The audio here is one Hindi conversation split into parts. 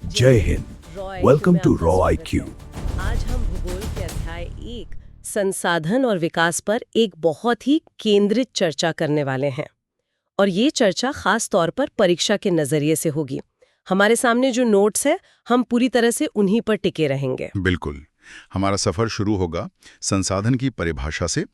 जय Hind. Welcome to raw IQ। आज हम भूगोल के अध्याय 1 संसाधन और विकास पर एक बहुत ही केंद्रित चर्चा करने वाले हैं। और ये चर्चा खास तौर पर परीक्षा के नजरिए से होगी। हमारे सामने जो नोट्स है हम पूरी तरह से उन्हीं पर टिके रहेंगे। बिल्कुल। हमारा सफर शुरू होगा संसाधन की परिभाषा से,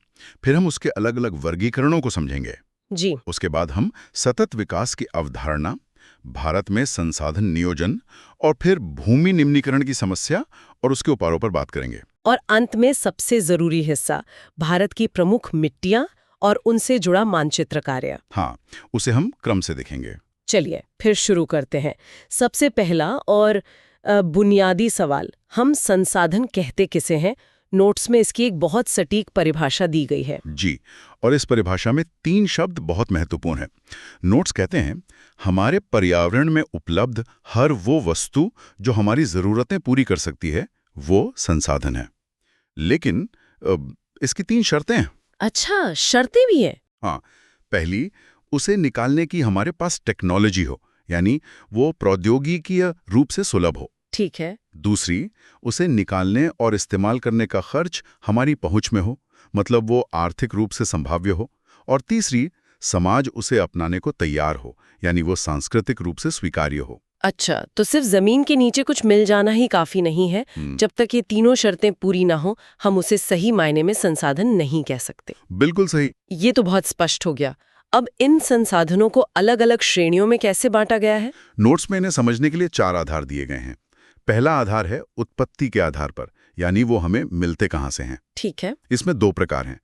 फिर हम उसके अलग अलग वर्गीकरणों को समझेंगे। जी। उसके बाद हम सतत विकास की अवधारणा, भारत में संसाधन नियोजन और फिर भूमि निम्नीकरण की समस्या और उसके उपायों पर बात करेंगे। और अंत में सबसे जरूरी हिस्सा, भारत की प्रमुख मिट्टियां और उनसे जुड़ा मानचित्र कार्य। हाँ, उसे हम क्रम से देखेंगे। चलिए फिर शुरू करते हैं। सबसे पहला और बुनियादी सवाल, हम संसाधन कहते किसे हैं? नोट्स में इसकी एक बहुत सटीक परिभाषा दी गई है। जी, और इस परिभाषा में 3 शब्द बहुत महत्वपूर्ण हैं। नोट्स कहते हैं हमारे पर्यावरण में उपलब्ध हर वो वस्तु जो हमारी ज़रूरतें पूरी कर सकती है, वो संसाधन है। लेकिन इसकी 3 शर्तें हैं। अच्छा, शर्तें भी हैं? हाँ, पहली, उसे निकालने की हमारे पास टेक्नोलॉजी हो, यानी वो प्रौद्योगिकीय रूप से सुलभ हो। ठीक है। दूसरी, उसे निकालने और इस्तेमाल करने का खर्च हमारी पहुंच में हो, मतलब वो आर्थिक रूप से संभाव्य हो। और तीसरी, समाज उसे अपनाने को तैयार हो, यानी वो सांस्कृतिक रूप से स्वीकार्य हो। अच्छा, तो सिर्फ जमीन के नीचे कुछ मिल जाना ही काफी नहीं है। जब तक ये तीनों शर्तें पूरी ना हो, हम उसे सही मायने में संसाधन नहीं कह सकते। बिल्कुल सही। ये तो बहुत स्पष्ट हो गया। अब इन संसाधनों को अलग अलग श्रेणियों में कैसे बांटा गया है? नोट्स में इन्हें समझने के लिए 4 आधार दिए गए हैं। पहला आधार है उत्पत्ति के आधार पर, यानी वो हमें मिलते कहाँ से हैं। ठीक है। इसमें 2 प्रकार हैं।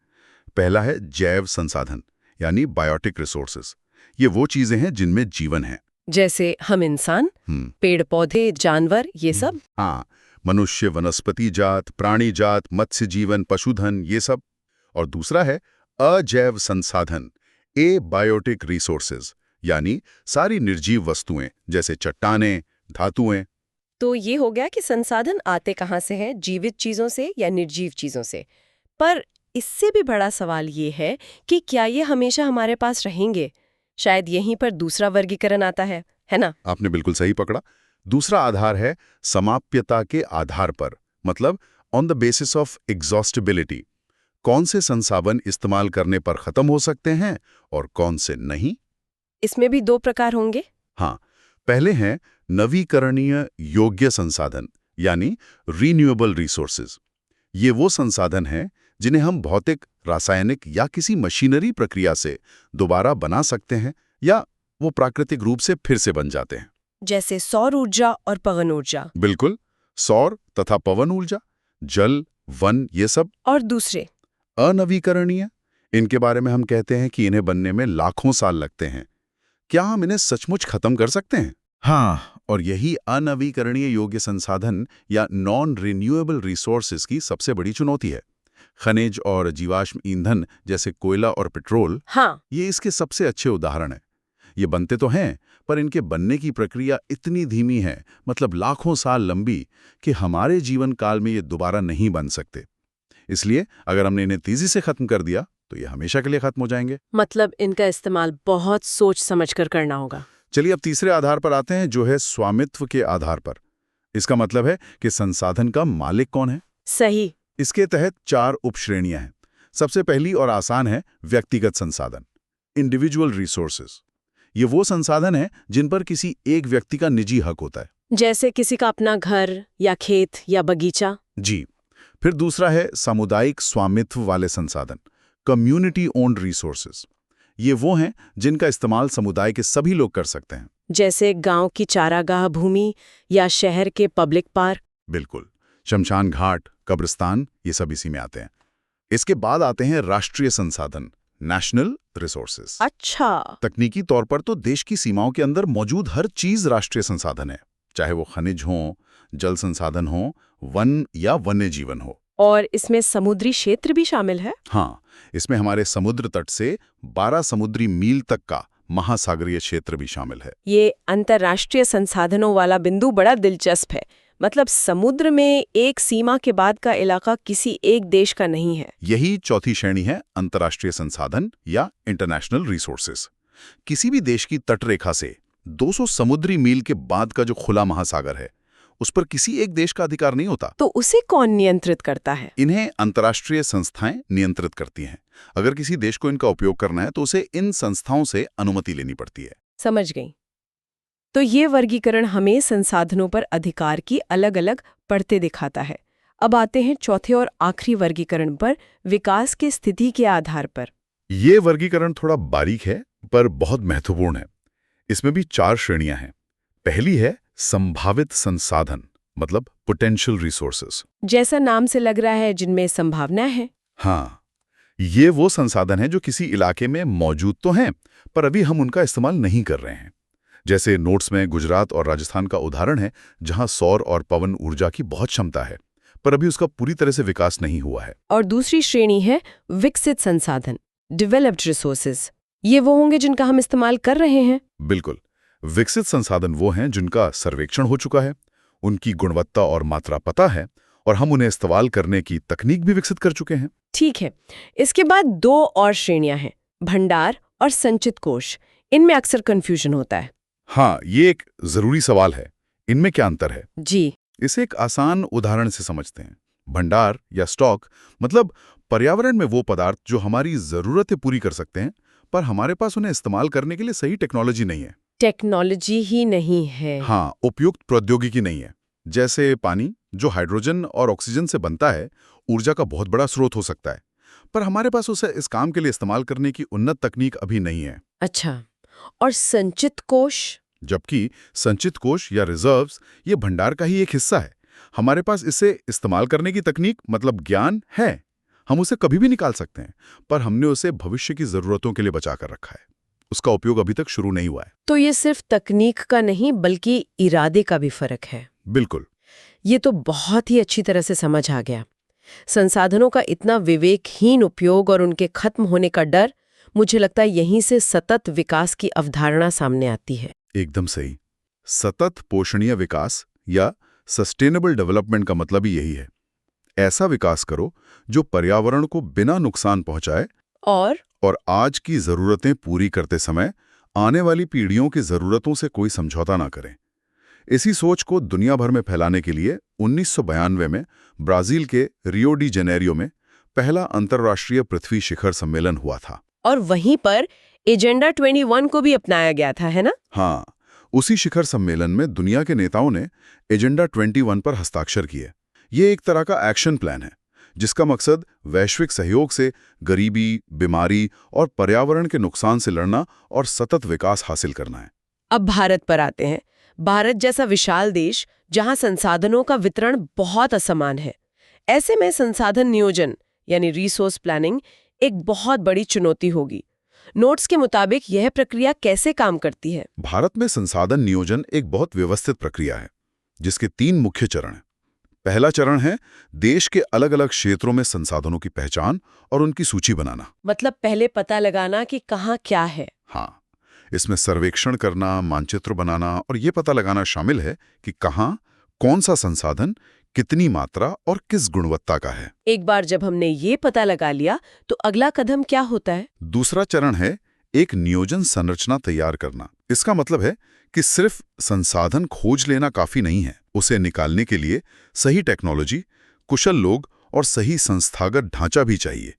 पहला है जैव संसाधन, यानी बायोटिक रिसोर्सेज। ये वो चीजें हैं जिनमें जीवन है, जैसे हम इंसान, पेड़ पौधे, जानवर, ये सब। हाँ, मनुष्य, वनस्पति जात, प्राणी जात, मत्स्य जीवन, पशुधन, ये सब। और दूसरा है अजैव संसाधन, ए बायोटिक रिसोर्सेज, यानी सारी निर्जीव वस्तुएं जैसे चट्टानें, धातुएं। तो ये हो गया कि संसाधन आते कहाँ से हैं, जीवित चीजों से या निर्जीव चीजों से। पर इससे भी बड़ा सवाल ये है कि क्या ये हमेशा हमारे पास रहेंगे? शायद यहीं पर दूसरा वर्गीकरण आता है ना? आपने बिल्कुल सही पकड़ा। दूसरा आधार है समाप्यता के आधार पर, मतलब on the basis of exhaustibility. कौन से संसाधन इस्तेमाल करने पर खत्म हो सकते हैं और कौन से नहीं। इसमें भी 2 प्रकार होंगे? हाँ, पहले हैं नवीकरणीय योग्य संसाधन, यानी रीन्यूएबल रिसोर्सेज। ये वो संसाधन हैं जिन्हें हम भौतिक, रासायनिक या किसी मशीनरी प्रक्रिया से दोबारा बना सकते हैं, या वो प्राकृतिक रूप से फिर से बन जाते हैं। जैसे सौर ऊर्जा और पवन ऊर्जा। बिल्कुल, सौर तथा पवन ऊर्जा, जल, वन, ये सब। और दूसरे अनवीकरणीय, इनके बारे में हम कहते हैं कि इन्हें बनने में लाखों साल लगते हैं। क्या हम इन्हें सचमुच खत्म कर सकते हैं? हाँ, और यही अनवीकरणीय योग्य संसाधन या नॉन रिन्यूएबल रिसोर्सेज की सबसे बड़ी चुनौती है। खनिज और जीवाश्म ईंधन जैसे कोयला और पेट्रोल, हाँ, ये इसके सबसे अच्छे उदाहरण हैं। ये बनते तो हैं, पर इनके बनने की प्रक्रिया इतनी धीमी है, मतलब लाखों साल लंबी, कि हमारे जीवन काल में ये दोबारा नहीं बन सकते। इसलिए अगर हमने इन्हें तेजी से खत्म कर दिया तो ये हमेशा के लिए खत्म हो जाएंगे। मतलब इनका इस्तेमाल बहुत सोच समझकर करना होगा। चलिए अब तीसरे आधार पर आते हैं, जो है स्वामित्व के आधार पर। इसका मतलब है कि संसाधन का मालिक कौन है। सही। इसके तहत 4 उपश्रेणियां हैं। सबसे पहली और आसान है व्यक्तिगत संसाधन, इंडिविजुअल रिसोर्सेज। ये वो संसाधन है जिन पर किसी एक व्यक्ति का निजी हक होता है, जैसे किसी का अपना घर या खेत या बगीचा। जी। फिर दूसरा है सामुदायिक स्वामित्व वाले संसाधन, कम्युनिटी ओन्ड रिसोर्सेज। ये वो हैं जिनका इस्तेमाल समुदाय के सभी लोग कर सकते हैं, जैसे गांव की चारागाह भूमि या शहर के पब्लिक पार्क। बिल्कुल, शमशान घाट, कब्रिस्तान, ये सब इसी में आते हैं। इसके बाद आते हैं राष्ट्रीय संसाधन, नेशनल रिसोर्सेज। अच्छा। तकनीकी तौर पर तो देश की सीमाओं के अंदर मौजूद हर चीज राष्ट्रीय संसाधन है, चाहे वो खनिज हो, जल संसाधन हो, वन या वन्य जीवन हो। और इसमें समुद्री क्षेत्र भी शामिल है? हाँ, इसमें हमारे समुद्र तट से 12 समुद्री मील तक का महासागरीय क्षेत्र भी शामिल है। ये अंतर्राष्ट्रीय संसाधनों वाला बिंदु बड़ा दिलचस्प है। मतलब समुद्र में एक सीमा के बाद का इलाका किसी एक देश का नहीं है। यही चौथी श्रेणी है अंतर्राष्ट्रीय संसाधन या इंटरनेशनल रिसोर्सेज। किसी भी देश की तटरेखा से 200 समुद्री मील के बाद का जो खुला महासागर है, उस पर किसी एक देश का अधिकार नहीं होता। तो उसे कौन नियंत्रित करता है? इन्हें अंतर्राष्ट्रीय संस्थाएं नियंत्रित करती हैं। अगर किसी देश को इनका उपयोग करना है तो उसे इन संस्थाओं से अनुमति लेनी पड़ती है। समझ गई। तो ये वर्गीकरण हमें संसाधनों पर अधिकार की अलग-अलग परतें दिखाता है। अब आते हैं चौथे और आखिरी वर्गीकरण पर, विकास की स्थिति के आधार पर। ये वर्गीकरण थोड़ा बारीक है पर बहुत महत्वपूर्ण है। इसमें भी 4 श्रेणियां हैं। पहली है संभावित संसाधन, मतलब पोटेंशियल रिसोर्सेस। जैसा नाम से लग रहा है, जिनमें संभावना है। हाँ, ये वो संसाधन हैं जो किसी इलाके में मौजूद तो हैं पर अभी हम उनका इस्तेमाल नहीं कर रहे हैं। जैसे नोट्स में गुजरात और राजस्थान का उदाहरण है, जहां सौर और पवन ऊर्जा की बहुत क्षमता है पर अभी उसका पूरी तरह से विकास नहीं हुआ है। और दूसरी श्रेणी है विकसित संसाधन, डेवलप्ड रिसोर्सेज। ये वो होंगे जिनका हम इस्तेमाल कर रहे हैं। बिल्कुल, विकसित संसाधन वो हैं जिनका सर्वेक्षण हो चुका है, उनकी गुणवत्ता और मात्रा पता है और हम उन्हें इस्तेमाल करने की तकनीक भी विकसित कर चुके हैं। ठीक है। इसके बाद 2 और श्रेणियां हैं, भंडार और संचित कोष। इनमें अक्सर कंफ्यूजन होता है। हाँ, ये एक जरूरी सवाल है। इनमें क्या अंतर है? जी, इसे एक आसान उदाहरण से समझते हैं। भंडार या स्टॉक मतलब पर्यावरण में वो पदार्थ जो हमारी जरूरतें पूरी कर सकते हैं पर हमारे पास उन्हें इस्तेमाल करने के लिए सही टेक्नोलॉजी नहीं है। टेक्नोलॉजी ही नहीं है। हाँ, उपयुक्त प्रौद्योगिकी नहीं है। जैसे पानी जो हाइड्रोजन और ऑक्सीजन से बनता है, ऊर्जा का बहुत बड़ा स्रोत हो सकता है पर हमारे पास उसे इस काम के लिए इस्तेमाल करने की उन्नत तकनीक अभी नहीं है। अच्छा, और संचित कोष? जबकि संचित कोष या रिजर्व्स ये भंडार का ही एक हिस्सा है। हमारे पास इसे इस्तेमाल करने की तकनीक मतलब ज्ञान है, हम उसे कभी भी निकाल सकते हैं पर हमने उसे भविष्य की जरूरतों के लिए बचा कर रखा है। उसका उपयोग अभी तक शुरू नहीं हुआ है। तो ये सिर्फ तकनीक का नहीं बल्कि इरादे का भी फर्क है। बिल्कुल। ये तो बहुत ही अच्छी तरह से समझ आ गया। संसाधनों का इतना विवेकहीन उपयोग और उनके खत्म होने का डर, मुझे लगता है यहीं से सतत विकास की अवधारणा सामने आती है। एकदम सही। सतत पोषणीय विकास या सस्टेनेबल डेवलपमेंट का मतलब ही यही है। ऐसा विकास करो जो पर्यावरण को बिना नुकसान पहुंचाए और आज की जरूरतें पूरी करते समय आने वाली पीढ़ियों की जरूरतों से कोई समझौता ना करें। इसी सोच को दुनिया भर में फैलाने के लिए 1992 में ब्राजील के रियो डी जेनेरियो में पहला अंतर्राष्ट्रीय पृथ्वी शिखर सम्मेलन हुआ था। और वहीं पर एजेंडा 21 को भी अपनाया गया था, है ना? हाँ, उसी शिखर सम्मेलन में दुनिया के नेताओं ने एजेंडा 21 पर हस्ताक्षर किए। ये एक तरह का एक्शन प्लान है जिसका मकसद वैश्विक सहयोग से गरीबी, बीमारी और पर्यावरण के नुकसान से लड़ना और सतत विकास हासिल करना है। अब भारत पर आते हैं। भारत जैसा विशाल देश जहां संसाधनों का वितरण बहुत असमान है, ऐसे में संसाधन नियोजन यानी रिसोर्स प्लानिंग एक बहुत बड़ी चुनौती होगी। नोट्स के मुताबिक यह प्रक्रिया कैसे काम करती है? भारत में संसाधन नियोजन एक बहुत व्यवस्थित प्रक्रिया है जिसके 3 मुख्य चरण हैं। पहला चरण है देश के अलग अलग क्षेत्रों में संसाधनों की पहचान और उनकी सूची बनाना। मतलब पहले पता लगाना कि कहाँ क्या है। हाँ, इसमें सर्वेक्षण करना, मानचित्र बनाना और ये पता लगाना शामिल है कि कहाँ कौन सा संसाधन कितनी मात्रा और किस गुणवत्ता का है। एक बार जब हमने ये पता लगा लिया तो अगला कदम क्या होता है? दूसरा चरण है एक नियोजन संरचना तैयार करना। इसका मतलब है कि सिर्फ संसाधन खोज लेना काफी नहीं है, उसे निकालने के लिए सही टेक्नोलॉजी, कुशल लोग और सही संस्थागत ढांचा भी चाहिए।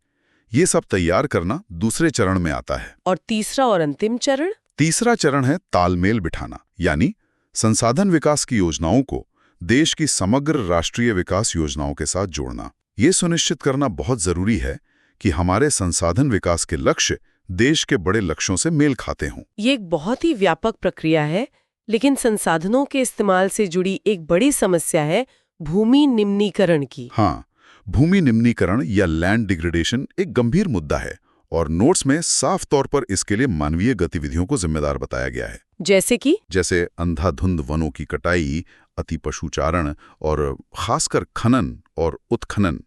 ये सब तैयार करना दूसरे चरण में आता है। और तीसरा और अंतिम चरण? तीसरा चरण है तालमेल बिठाना, यानी संसाधन विकास की योजनाओं को देश की समग्र राष्ट्रीय विकास योजनाओं के साथ जोड़ना। ये सुनिश्चित करना बहुत जरूरी है कि हमारे संसाधन विकास के लक्ष्य देश के बड़े लक्ष्यों से मेल खाते हों। ये एक बहुत ही व्यापक प्रक्रिया है, लेकिन संसाधनों के इस्तेमाल से जुड़ी एक बड़ी समस्या है भूमि निम्नीकरण की। हाँ, भूमि निम्नीकरण या लैंड डिग्रेडेशन एक गंभीर मुद्दा है और नोट्स में साफ तौर पर इसके लिए मानवीय गतिविधियों को जिम्मेदार बताया गया है। जैसे अंधाधुंध वनों की कटाई, अति पशुचारण और खासकर खनन और उत्खनन,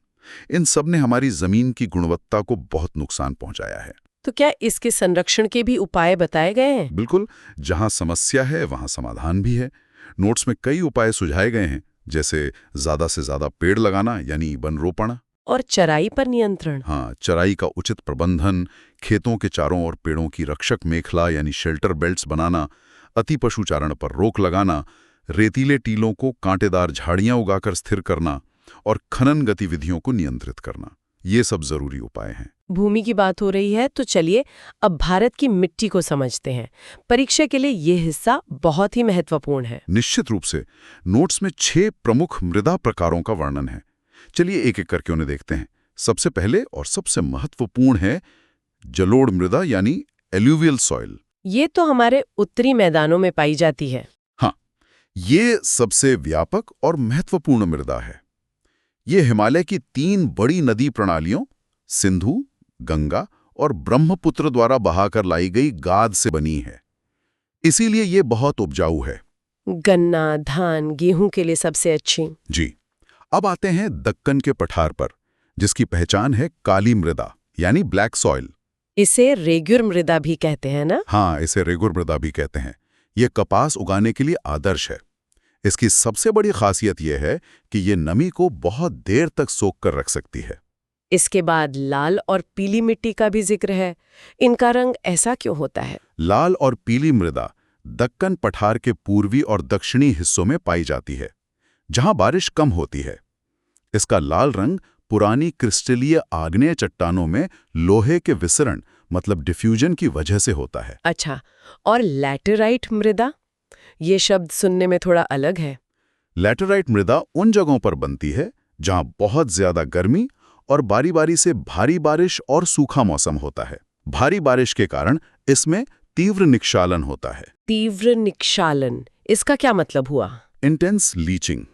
इन सब ने हमारी जमीन की गुणवत्ता को बहुत नुकसान पहुंचाया है। तो क्या इसके संरक्षण के भी उपाय बताए गए हैं? बिल्कुल, जहां समस्या है वहां समाधान भी है। नोट्स में कई उपाय सुझाए गए हैं, जैसे ज्यादा से ज्यादा पेड़ लगाना यानी वन रोपण, और चराई पर नियंत्रण। हाँ, चराई का उचित प्रबंधन, खेतों के चारों ओर पेड़ों की रक्षक मेखला यानी शेल्टर बेल्ट्स बनाना, अति पशुचारण पर रोक लगाना, रेतीले टीलों को कांटेदार झाड़ियां उगाकर स्थिर करना और खनन गतिविधियों को नियंत्रित करना, ये सब जरूरी उपाय हैं। भूमि की बात हो रही है तो चलिए अब भारत की मिट्टी को समझते हैं। परीक्षा के लिए ये हिस्सा बहुत ही महत्वपूर्ण है। निश्चित रूप से नोट्स में 6 प्रमुख मृदा प्रकारों का वर्णन है। चलिए एक एक करके उन्हें देखते हैं। सबसे पहले और सबसे महत्वपूर्ण है जलोढ़ मृदा यानी एल्यूवियल सॉइल। ये तो हमारे उत्तरी मैदानों में पाई जाती है। हाँ, ये सबसे व्यापक और महत्वपूर्ण मृदा है। ये हिमालय की 3 बड़ी नदी प्रणालियों सिंधु, गंगा और ब्रह्मपुत्र द्वारा बहाकर लाई गई गाद से बनी है। इसीलिए ये बहुत उपजाऊ है। गन्ना, धान, गेहूं के लिए सबसे अच्छी। जी। अब आते हैं दक्कन के पठार पर, जिसकी पहचान है काली मृदा यानी ब्लैक सॉइल। इसे रेगुर मृदा भी कहते हैं ना? हाँ, इसे रेगुर मृदा भी कहते हैं। ये कपास उगाने के लिए आदर्श है। इसकी सबसे बड़ी खासियत यह है कि ये नमी को बहुत देर तक सोख कर रख सकती है। इसके बाद लाल और पीली मिट्टी का भी जिक्र है। इनका रंग ऐसा क्यों होता है? लाल और पीली मृदा दक्कन पठार के पूर्वी और दक्षिणी हिस्सों में पाई जाती है, जहां बारिश कम होती है। इसका लाल रंग पुरानी क्रिस्टलीय आग्नेय चट्टानों में लोहे के विसरण मतलब डिफ्यूजन की वजह से होता है। अच्छा, और लैटेराइट मृदा? ये शब्द सुनने में थोड़ा अलग है। लैटेराइट मृदा उन जगहों पर बनती है जहां बहुत ज्यादा गर्मी और बारी-बारी से भारी बारिश और सूखा मौसम होता है। भारी बारिश के कारण इसमें तीव्र निक्षालन होता है। तीव्र निक्षालन, इसका क्या मतलब हुआ? Intense leaching.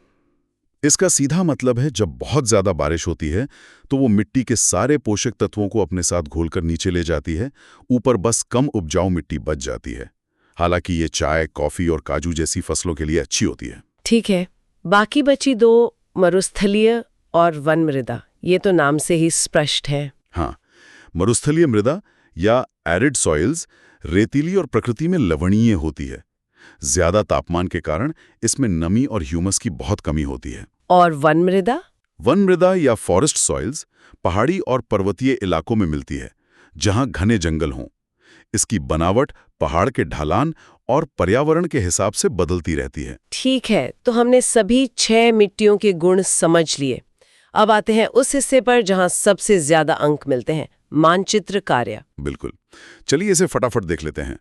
इसका सीधा मतलब है जब बहुत ज्यादा बारिश होती है तो वो मिट्टी के सारे पोषक तत्वों को अपने साथ घोलकर नीचे ले जाती है। ऊपर बस कम उपजाऊ मिट्टी बच जाती है। हालांकि ये चाय, कॉफी और काजू जैसी फसलों के लिए अच्छी होती है। ठीक है, बाकी बची 2 मरुस्थलीय और वन मृदा, ये तो नाम से ही स्पष्ट है। हाँ, मरुस्थलीय मृदा या एरिड सॉइल्स रेतीली और प्रकृति में लवणीय होती है। ज्यादा तापमान के कारण इसमें नमी और ह्यूमस की बहुत कमी होती है। और वन मृदा? वन मृदा या फॉरेस्ट सॉइल्स पहाड़ी और पर्वतीय इलाकों में मिलती है, जहां घने जंगल हों। इसकी बनावट पहाड़ के ढलान और पर्यावरण के हिसाब से बदलती रहती है। ठीक है, तो हमने सभी 6 मिट्टियों के गुण समझ लिए। अब आते हैं उस हिस्से पर जहां सबसे ज्यादा अंक मिलते हैं, मानचित्र कार्य। बिल्कुल, चलिए इसे फटाफट देख लेते हैं।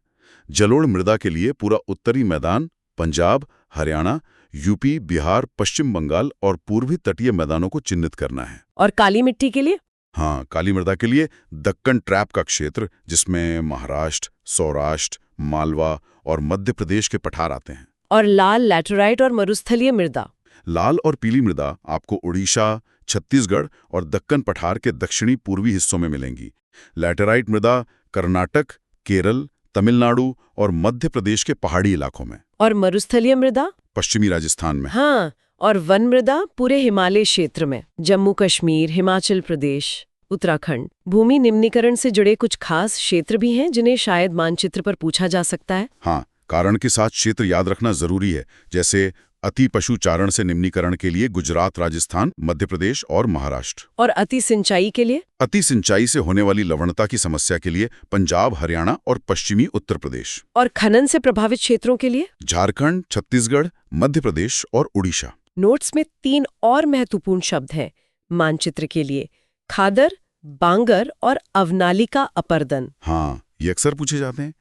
जलोढ़ मृदा के लिए पूरा उत्तरी मैदान पंजाब, हरियाणा, यूपी, बिहार, पश्चिम बंगाल और पूर्वी तटीय मैदानों को चिन्हित करना है। और काली मिट्टी के लिए? हाँ, काली मृदा के लिए दक्कन ट्रैप का क्षेत्र, जिसमें महाराष्ट्र, सौराष्ट्र, मालवा और मध्य प्रदेश के पठार आते हैं। और लाल लैटेराइट और मरुस्थलीय मृदा? लाल और पीली मृदा आपको उड़ीसा, छत्तीसगढ़ और दक्कन पठार के दक्षिणी पूर्वी हिस्सों में मिलेंगी। लैटेराइट मृदा कर्नाटक, केरल, तमिलनाडु और मध्य प्रदेश के पहाड़ी इलाकों में। और मरुस्थलीय मृदा? पश्चिमी राजस्थान में। हाँ, और वन मृदा पूरे हिमालय क्षेत्र में, जम्मू कश्मीर, हिमाचल प्रदेश, उत्तराखंड। भूमि निम्नीकरण से जुड़े कुछ खास क्षेत्र भी हैं जिन्हें शायद मानचित्र पर पूछा जा सकता है। हाँ, कारण के साथ क्षेत्र याद रखना जरूरी है, जैसे अति पशु चारण से निम्नीकरण के लिए गुजरात, राजस्थान, मध्य प्रदेश और महाराष्ट्र। और अति सिंचाई के लिए? अति सिंचाई से होने वाली लवणता की समस्या के लिए पंजाब, हरियाणा और पश्चिमी उत्तर प्रदेश। और खनन से प्रभावित क्षेत्रों के लिए? झारखंड, छत्तीसगढ़, मध्य प्रदेश और उड़ीसा। नोट्स में 3 और महत्वपूर्ण शब्द हैं मानचित्र के लिए, खादर, बांगर और अवनालिका अपर्दन। हाँ, ये अक्सर पूछे जाते हैं।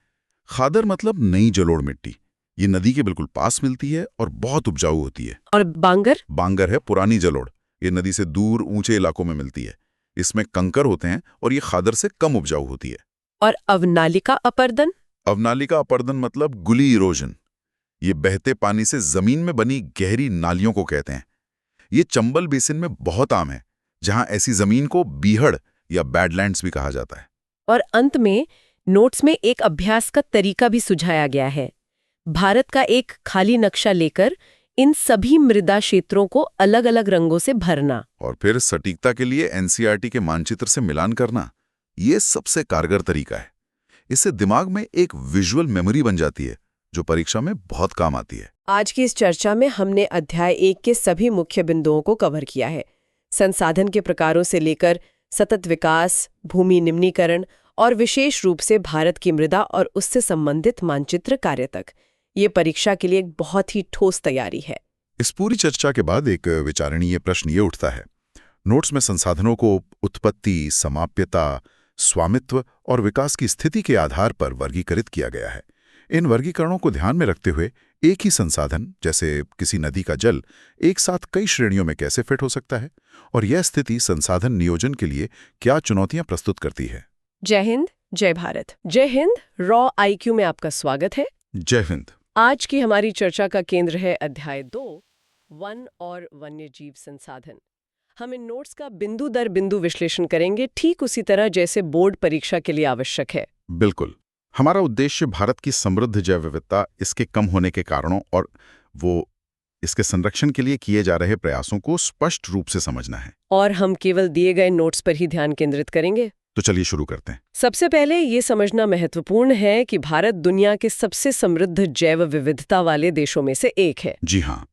खादर मतलब नई जलोढ़ मिट्टी, ये नदी के बिल्कुल पास मिलती है और बहुत उपजाऊ होती है। और बांगर? बांगर है पुरानी जलोढ़, ये नदी से दूर ऊंचे इलाकों में मिलती है। इसमें कंकर होते हैं और ये खादर से कम उपजाऊ होती है। और अवनालिका अपर्दन? अवनालिका अपर्दन मतलब गुली इरोजन। ये बहते पानी से जमीन में बनी गहरी नालियों को कहते हैं। ये चंबल बेसिन में बहुत आम है, जहां ऐसी जमीन को बीहड़ या बैडलैंड्स भी कहा जाता है। और अंत में नोट्स में एक अभ्यास का तरीका भी सुझाया गया है। भारत का एक खाली नक्शा लेकर इन सभी मृदा क्षेत्रों को अलग अलग रंगों से भरना और फिर सटीकता के लिए एनसीईआरटी के मानचित्र से मिलान करना, ये सबसे कारगर तरीका है। इससे दिमाग में एक विजुअल मेमोरी बन जाती है जो परीक्षा में बहुत काम आती है। आज की इस चर्चा में हमने अध्याय 1 के सभी मुख्य बिंदुओं को कवर किया है। संसाधन के प्रकारों से लेकर सतत विकास, भूमि निम्नीकरण और विशेष रूप से भारत की मृदा और उससे संबंधित मानचित्र कार्य तक। ये परीक्षा के लिए एक बहुत ही ठोस तैयारी है। इस पूरी चर्चा के बाद एक विचारणीय प्रश्न ये उठता है। नोट्स में संसाधनों को उत्पत्ति, समाप्यता, स्वामित्व और विकास की स्थिति के आधार पर वर्गीकृत किया गया है। इन वर्गीकरणों को ध्यान में रखते हुए एक ही संसाधन, जैसे किसी नदी का जल, एक साथ कई श्रेणियों में कैसे फिट हो सकता है, और यह स्थिति संसाधन नियोजन के लिए क्या चुनौतियां प्रस्तुत करती है। जय हिंद, जय भारत। जय हिंद, रॉ IQ में आपका स्वागत है। जय हिंद। आज की हमारी चर्चा का केंद्र है अध्याय 2, वन और वन्यजीव संसाधन। हम इन नोट्स का बिंदु दर बिंदु विश्लेषण करेंगे, ठीक उसी तरह जैसे बोर्ड परीक्षा के लिए आवश्यक है। बिल्कुल। हमारा उद्देश्य भारत की समृद्ध जैव विविधता, इसके कम होने के कारणों और इसके संरक्षण के लिए किए जा रहे प्रयासों को स्पष्ट रूप से समझना है। और हम केवल दिए गए नोट्स पर ही ध्यान केंद्रित करेंगे। तो चलिए शुरू करते हैं। सबसे पहले ये समझना महत्वपूर्ण है कि भारत दुनिया के सबसे समृद्ध जैव विविधता वाले देशों में से एक है। जी हाँ।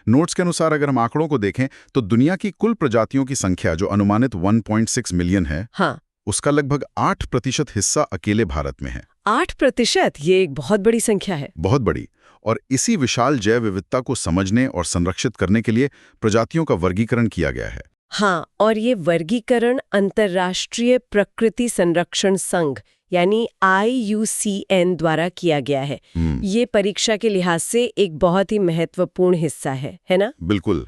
नोट्स के अनुसार अगर हम आंकड़ों को देखें तो दुनिया की कुल प्रजातियों की संख्या जो अनुमानित 1.6 मिलियन है, हाँ, उसका लगभग 8% हिस्सा अकेले भारत में है। 8%? ये एक बहुत बड़ी संख्या है। बहुत बड़ी। और इसी विशाल जैव विविधता को समझने और संरक्षित करने के लिए प्रजातियों का वर्गीकरण किया गया है। हाँ, और ये वर्गीकरण अंतर्राष्ट्रीय प्रकृति संरक्षण संघ यानी IUCN द्वारा किया गया है। ये परीक्षा के लिहाज से एक बहुत ही महत्वपूर्ण हिस्सा है ना? बिल्कुल।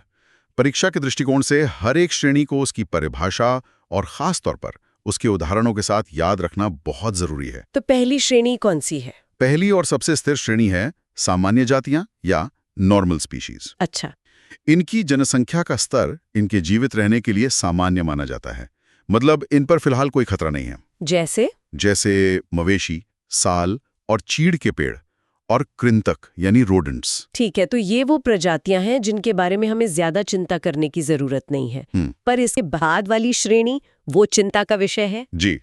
परीक्षा के दृष्टिकोण से हर एक श्रेणी को उसकी परिभाषा और खास तौर पर उसके उदाहरणों के साथ याद रखना बहुत जरूरी है। तो पहली श्रेणी कौन सी है? पहली और सबसे स्थिर श्रेणी है सामान्य जातियां या नॉर्मल स्पीशीज। अच्छा। इनकी जनसंख्या का स्तर इनके जीवित रहने के लिए सामान्य माना जाता है। मतलब इन पर फिलहाल कोई खतरा नहीं है। जैसे मवेशी, साल और चीड़ के पेड़ और कृंतक यानी रोडेंट्स। ठीक है, तो ये वो प्रजातियां हैं जिनके बारे में हमें ज्यादा चिंता करने की जरूरत नहीं है। पर इसके बाद वाली श्रेणी वो चिंता का विषय है। जी।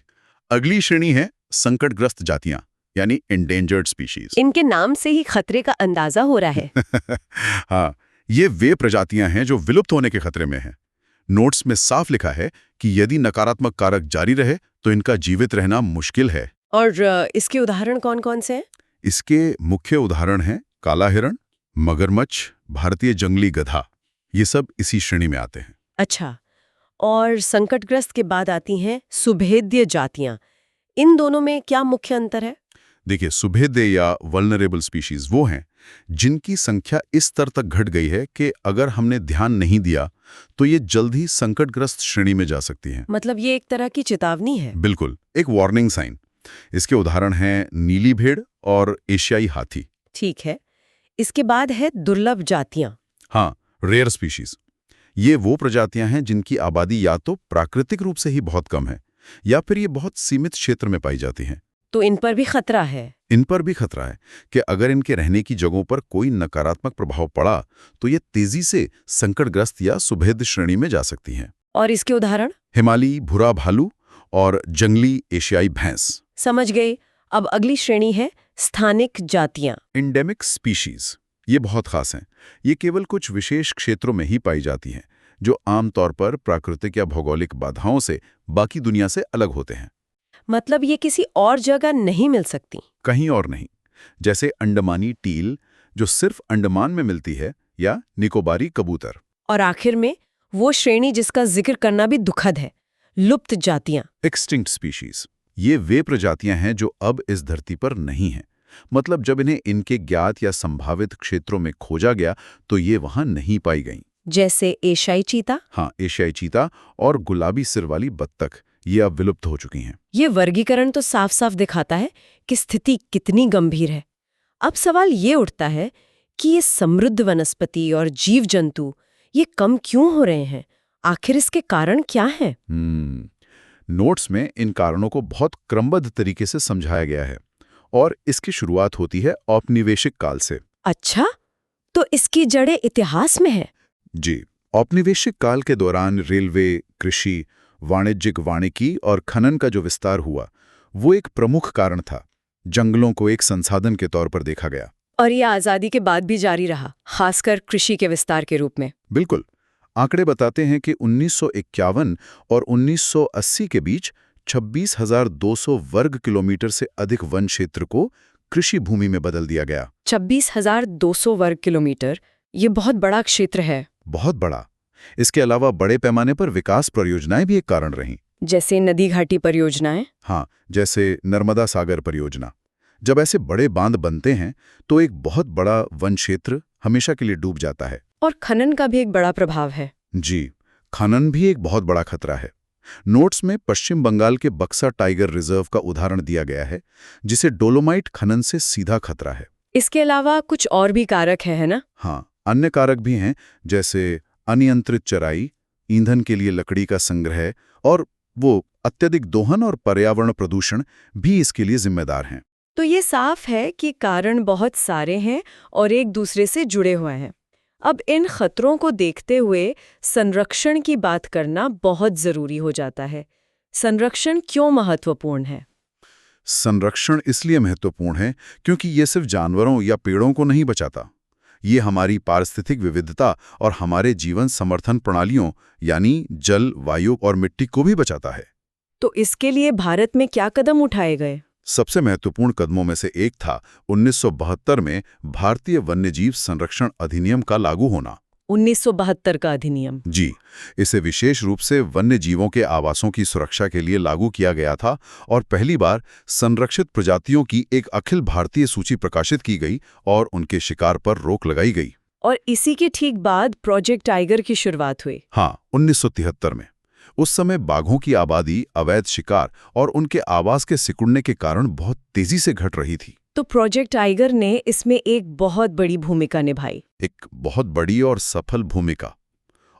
अगली श्रेणी है संकटग्रस्त जातियां यानी एंडेंजर्ड स्पीशीज। इनके नाम से ही खतरे का अंदाजा हो रहा है। हाँ, ये वे प्रजातियां हैं जो विलुप्त होने के खतरे में हैं। नोट्स में साफ लिखा है कि यदि नकारात्मक कारक जारी रहे तो इनका जीवित रहना मुश्किल है। और इसके उदाहरण कौन-कौन से हैं? इसके मुख्य उदाहरण हैं काला हिरण, मगरमच्छ, भारतीय जंगली गधा। ये सब इसी श्रेणी में आते हैं। अच्छा। और संकटग्रस्त के बाद आती हैं सुभेद्य जातियां। इन दोनों में क्या मुख्य अंतर है? देखिए, सुभेद्य या वल्नरेबल स्पीशीज वो हैं जिनकी संख्या इस स्तर तक घट गई है कि अगर हमने ध्यान नहीं दिया तो ये जल्द ही संकटग्रस्त श्रेणी में जा सकती हैं। मतलब ये एक तरह की चेतावनी है। बिल्कुल, एक वार्निंग साइन। इसके उदाहरण हैं नीली भेड़ और एशियाई हाथी। ठीक है। इसके बाद है दुर्लभ जातियां। हाँ, रेयर स्पीशीज। ये वो प्रजातियां हैं जिनकी आबादी या तो प्राकृतिक रूप से ही बहुत कम है या फिर ये बहुत सीमित क्षेत्र में पाई जाती हैं। तो इन पर भी खतरा है। इन पर भी खतरा है कि अगर इनके रहने की जगहों पर कोई नकारात्मक प्रभाव पड़ा तो ये तेजी से संकटग्रस्त या सुभेद्य श्रेणी में जा सकती हैं। और इसके उदाहरण? हिमालयी भूरा भालू और जंगली एशियाई भैंस। समझ गए। अब अगली श्रेणी है स्थानिक जातियां। Endemic species. ये बहुत खास हैं। ये केवल कुछ विशेष क्षेत्रों में ही पाई जाती हैं जो आमतौर पर प्राकृतिक या भौगोलिक बाधाओं से बाकी दुनिया से अलग होते हैं। मतलब ये किसी और जगह नहीं मिल सकती? कहीं और नहीं। जैसे अंडमानी टील जो सिर्फ अंडमान में मिलती है, या निकोबारी कबूतर। और आखिर में वो श्रेणी जिसका जिक्र करना भी दुखद है, लुप्त जातियां। Extinct species. ये वे प्रजातियां हैं जो अब इस धरती पर नहीं हैं। मतलब जब इन्हें इनके ज्ञात या संभावित क्षेत्रों में खोजा गया तो ये वहां नहीं पाई गईं। जैसे एशियाई चीता? हाँ, एशियाई चीता और गुलाबी सिर वाली बत्तख, ये अब विलुप्त हो चुकी हैं। ये वर्गीकरण तो साफ साफ दिखाता है कि स्थिति कितनी गंभीर है। अब सवाल ये उठता है कि ये समृद्ध वनस्पति और जीव जंतु ये कम क्यों हो रहे हैं? आखिर इसके कारण क्या हैं? नोट्स में इन कारणों को बहुत क्रमबद्ध तरीके से समझाया गया है और इसकी शुरुआत होती है औपनिवेशिक काल से। अच्छा, तो इसकी जड़ें इतिहास में है? जी। औपनिवेशिक काल के दौरान रेलवे, कृषि, वाणिज्यिक वानिकी और खनन का जो विस्तार हुआ वो एक प्रमुख कारण था। जंगलों को एक संसाधन के तौर पर देखा गया। और ये आज़ादी के बाद भी जारी रहा, खासकर कृषि के विस्तार के रूप में। बिल्कुल। आंकड़े बताते हैं कि 1951 और 1980 के बीच 26,200 वर्ग किलोमीटर से अधिक वन क्षेत्र को कृषि भूमि में बदल दिया गया। 26,200 वर्ग किलोमीटर, ये बहुत बड़ा क्षेत्र है। बहुत बड़ा। इसके अलावा बड़े पैमाने पर विकास परियोजनाएं भी एक कारण रहीं। जैसे नदी घाटी परियोजनाएं। हाँ, जैसे नर्मदा सागर परियोजना। जब ऐसे बड़े बांध बनते हैं तो एक बहुत बड़ा वन क्षेत्र हमेशा के लिए डूब जाता है। और खनन का भी एक बड़ा प्रभाव है। जी, खनन भी एक बहुत बड़ा खतरा है। नोट्स में पश्चिम बंगाल के बक्सा टाइगर रिजर्व का उदाहरण दिया गया है, जिसे डोलोमाइट खनन से सीधा खतरा है। इसके अलावा कुछ और भी कारक है ना? हाँ, अन्य कारक भी हैं, जैसे अनियंत्रित चराई, ईंधन के लिए लकड़ी का संग्रह और वो अत्यधिक दोहन और पर्यावरण प्रदूषण भी इसके लिए जिम्मेदार हैं। तो ये साफ है कि कारण बहुत सारे हैं और एक दूसरे से जुड़े हुए हैं। अब इन खतरों को देखते हुए संरक्षण की बात करना बहुत जरूरी हो जाता है। संरक्षण क्यों महत्वपूर्ण है? संरक्षण इसलिए महत्वपूर्ण है क्योंकि ये सिर्फ जानवरों या पेड़ों को नहीं बचाता, ये हमारी पारिस्थितिक विविधता और हमारे जीवन समर्थन प्रणालियों यानी जल, वायु और मिट्टी को भी बचाता है। तो इसके लिए भारत में क्या कदम उठाए गए? सबसे महत्वपूर्ण कदमों में से एक था 1972 में भारतीय वन्यजीव संरक्षण अधिनियम का लागू होना। 1972 का अधिनियम? जी, इसे विशेष रूप से वन्य जीवों के आवासों की सुरक्षा के लिए लागू किया गया था और पहली बार संरक्षित प्रजातियों की एक अखिल भारतीय सूची प्रकाशित की गई और उनके शिकार पर रोक लगाई गई। और इसी के ठीक बाद प्रोजेक्ट टाइगर की शुरुआत हुई। हाँ, 1973 में। उस समय बाघों की आबादी, अवैध शिकार और उनके आवास के सिकुड़ने के कारण बहुत तेजी से घट रही थी। तो प्रोजेक्ट टाइगर ने इसमें एक बहुत बड़ी भूमिका निभाई। एक बहुत बड़ी और सफल भूमिका।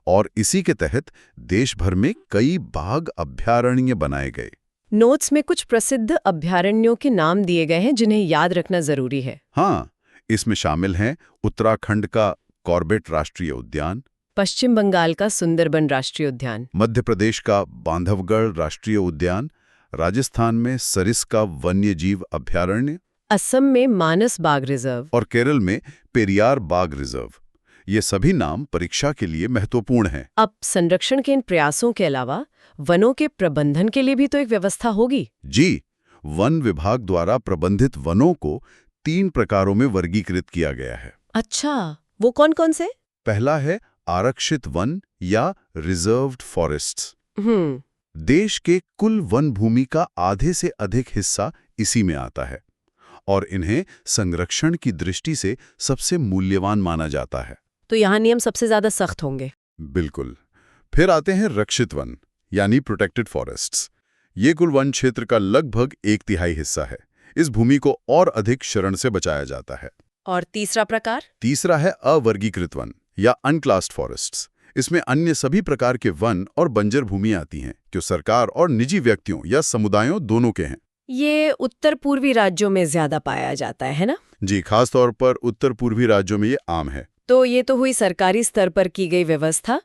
और इसी के तहत देश भर में कई बाघ अभयारण्य बनाए गए। नोट्स में कुछ प्रसिद्ध अभयारण्यों के नाम दिए गए हैं जिन्हें याद रखना जरूरी है। हाँ, इसमें शामिल हैं उत्तराखंड का कॉर्बेट राष्ट्रीय उद्यान, पश्चिम बंगाल का सुंदरबन राष्ट्रीय उद्यान, मध्य प्रदेश का बांधवगढ़ राष्ट्रीय उद्यान, राजस्थान में सरिस्का वन्यजीव अभयारण्य, असम में मानस बाघ रिजर्व और केरल में पेरियार बाघ रिजर्व। ये सभी नाम परीक्षा के लिए महत्वपूर्ण हैं। अब संरक्षण के इन प्रयासों के अलावा वनों के प्रबंधन के लिए भी तो एक व्यवस्था होगी। जी, वन विभाग द्वारा प्रबंधित वनों को 3 प्रकारों में वर्गीकृत किया गया है। अच्छा, वो कौन कौन से? पहला है आरक्षित वन या रिजर्व्ड फॉरेस्ट्स। देश के कुल वन भूमि का आधे से अधिक हिस्सा इसी में आता है और इन्हें संरक्षण की दृष्टि से सबसे मूल्यवान माना जाता है। तो यहाँ नियम सबसे ज्यादा सख्त होंगे। बिल्कुल। फिर आते हैं रक्षित वन यानी प्रोटेक्टेड फॉरेस्ट्स। ये कुल वन क्षेत्र का लगभग 1/3 हिस्सा है। इस भूमि को और अधिक शरण से बचाया जाता है। और तीसरा प्रकार? तीसरा है अवर्गीकृत वन या अनक्लास्ड फॉरेस्ट्स। इसमें अन्य सभी प्रकार के वन और बंजर भूमि आती हैं जो सरकार और निजी व्यक्तियों या समुदायों दोनों के हैं। ये उत्तर पूर्वी राज्यों में ज्यादा पाया जाता है ना? जी, खास तौर पर उत्तर पूर्वी राज्यों में ये आम है। तो ये तो हुई सरकारी स्तर पर की गई व्यवस्था,